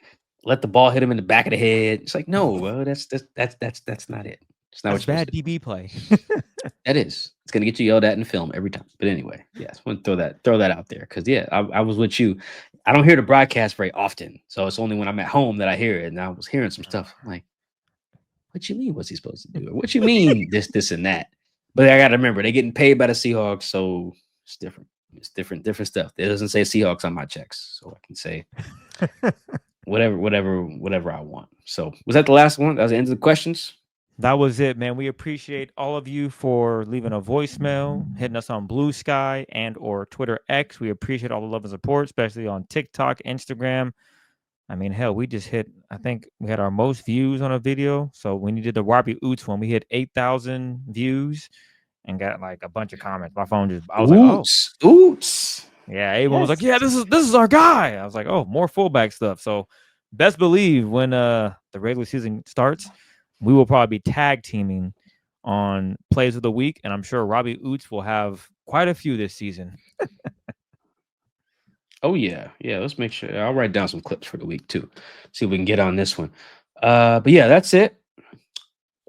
S2: let the ball hit him in the back of the head. It's like, no, bro, that's not it. It's not
S3: that's
S2: what you're
S3: bad DB play.
S2: That is. It's gonna get you yelled at in film every time. But anyway, yes, I want to throw that out there because I was with you. I don't hear the broadcast very often, so it's only when I'm at home that I hear it. And I was hearing some stuff. I'm like, what you mean? What's he supposed to do? Or what you mean? this, and that. But I gotta remember they're getting paid by the Seahawks, so it's different. It's different stuff. It doesn't say Seahawks on my checks, so I can say whatever I want. So was that the last one? That was the end of the questions.
S3: That was it, man. We appreciate all of you for leaving a voicemail, hitting us on Blue Sky and or Twitter X. We appreciate all the love and support, especially on TikTok, Instagram. I mean, hell, we just I think we had our most views on a video. So when you did the Robbie Oots one, we hit 8,000 views and got like a bunch of comments. My phone I was
S2: Oots.
S3: like, oh.
S2: Oots.
S3: Yeah, everyone was like, yeah, this is our guy. I was like, oh, more fullback stuff. So best believe when the regular season starts, we will probably be tag teaming on plays of the week. And I'm sure Robbie Oots will have quite a few this season.
S2: Oh, yeah. Yeah, let's make sure. I'll write down some clips for the week, too. See if we can get on this one. But, yeah, that's it.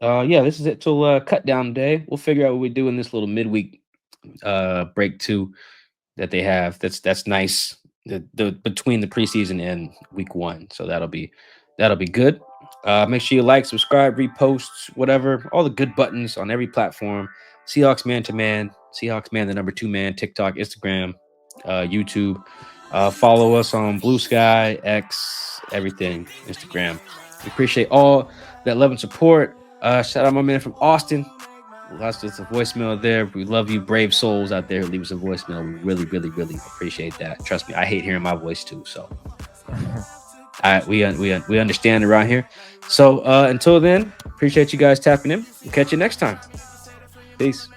S2: This is it till cut down day. We'll figure out what we do in this little midweek break, too, that they have. That's nice. The between the preseason and week 1. So that'll be good. Make sure you like, subscribe, repost, whatever. All the good buttons on every platform. Seahawks Man to Man. Seahawks Man, the number 2 man. TikTok, Instagram, YouTube. Follow us on Blue Sky, X, everything, Instagram. We appreciate all that love and support. Shout out my man from Austin. lost us a voicemail there. We love you, brave souls out there who leave us a voicemail. We really, really, really appreciate that. Trust me, I hate hearing my voice too. So we understand around here. So until then, appreciate you guys tapping in. We'll catch you next time. Peace.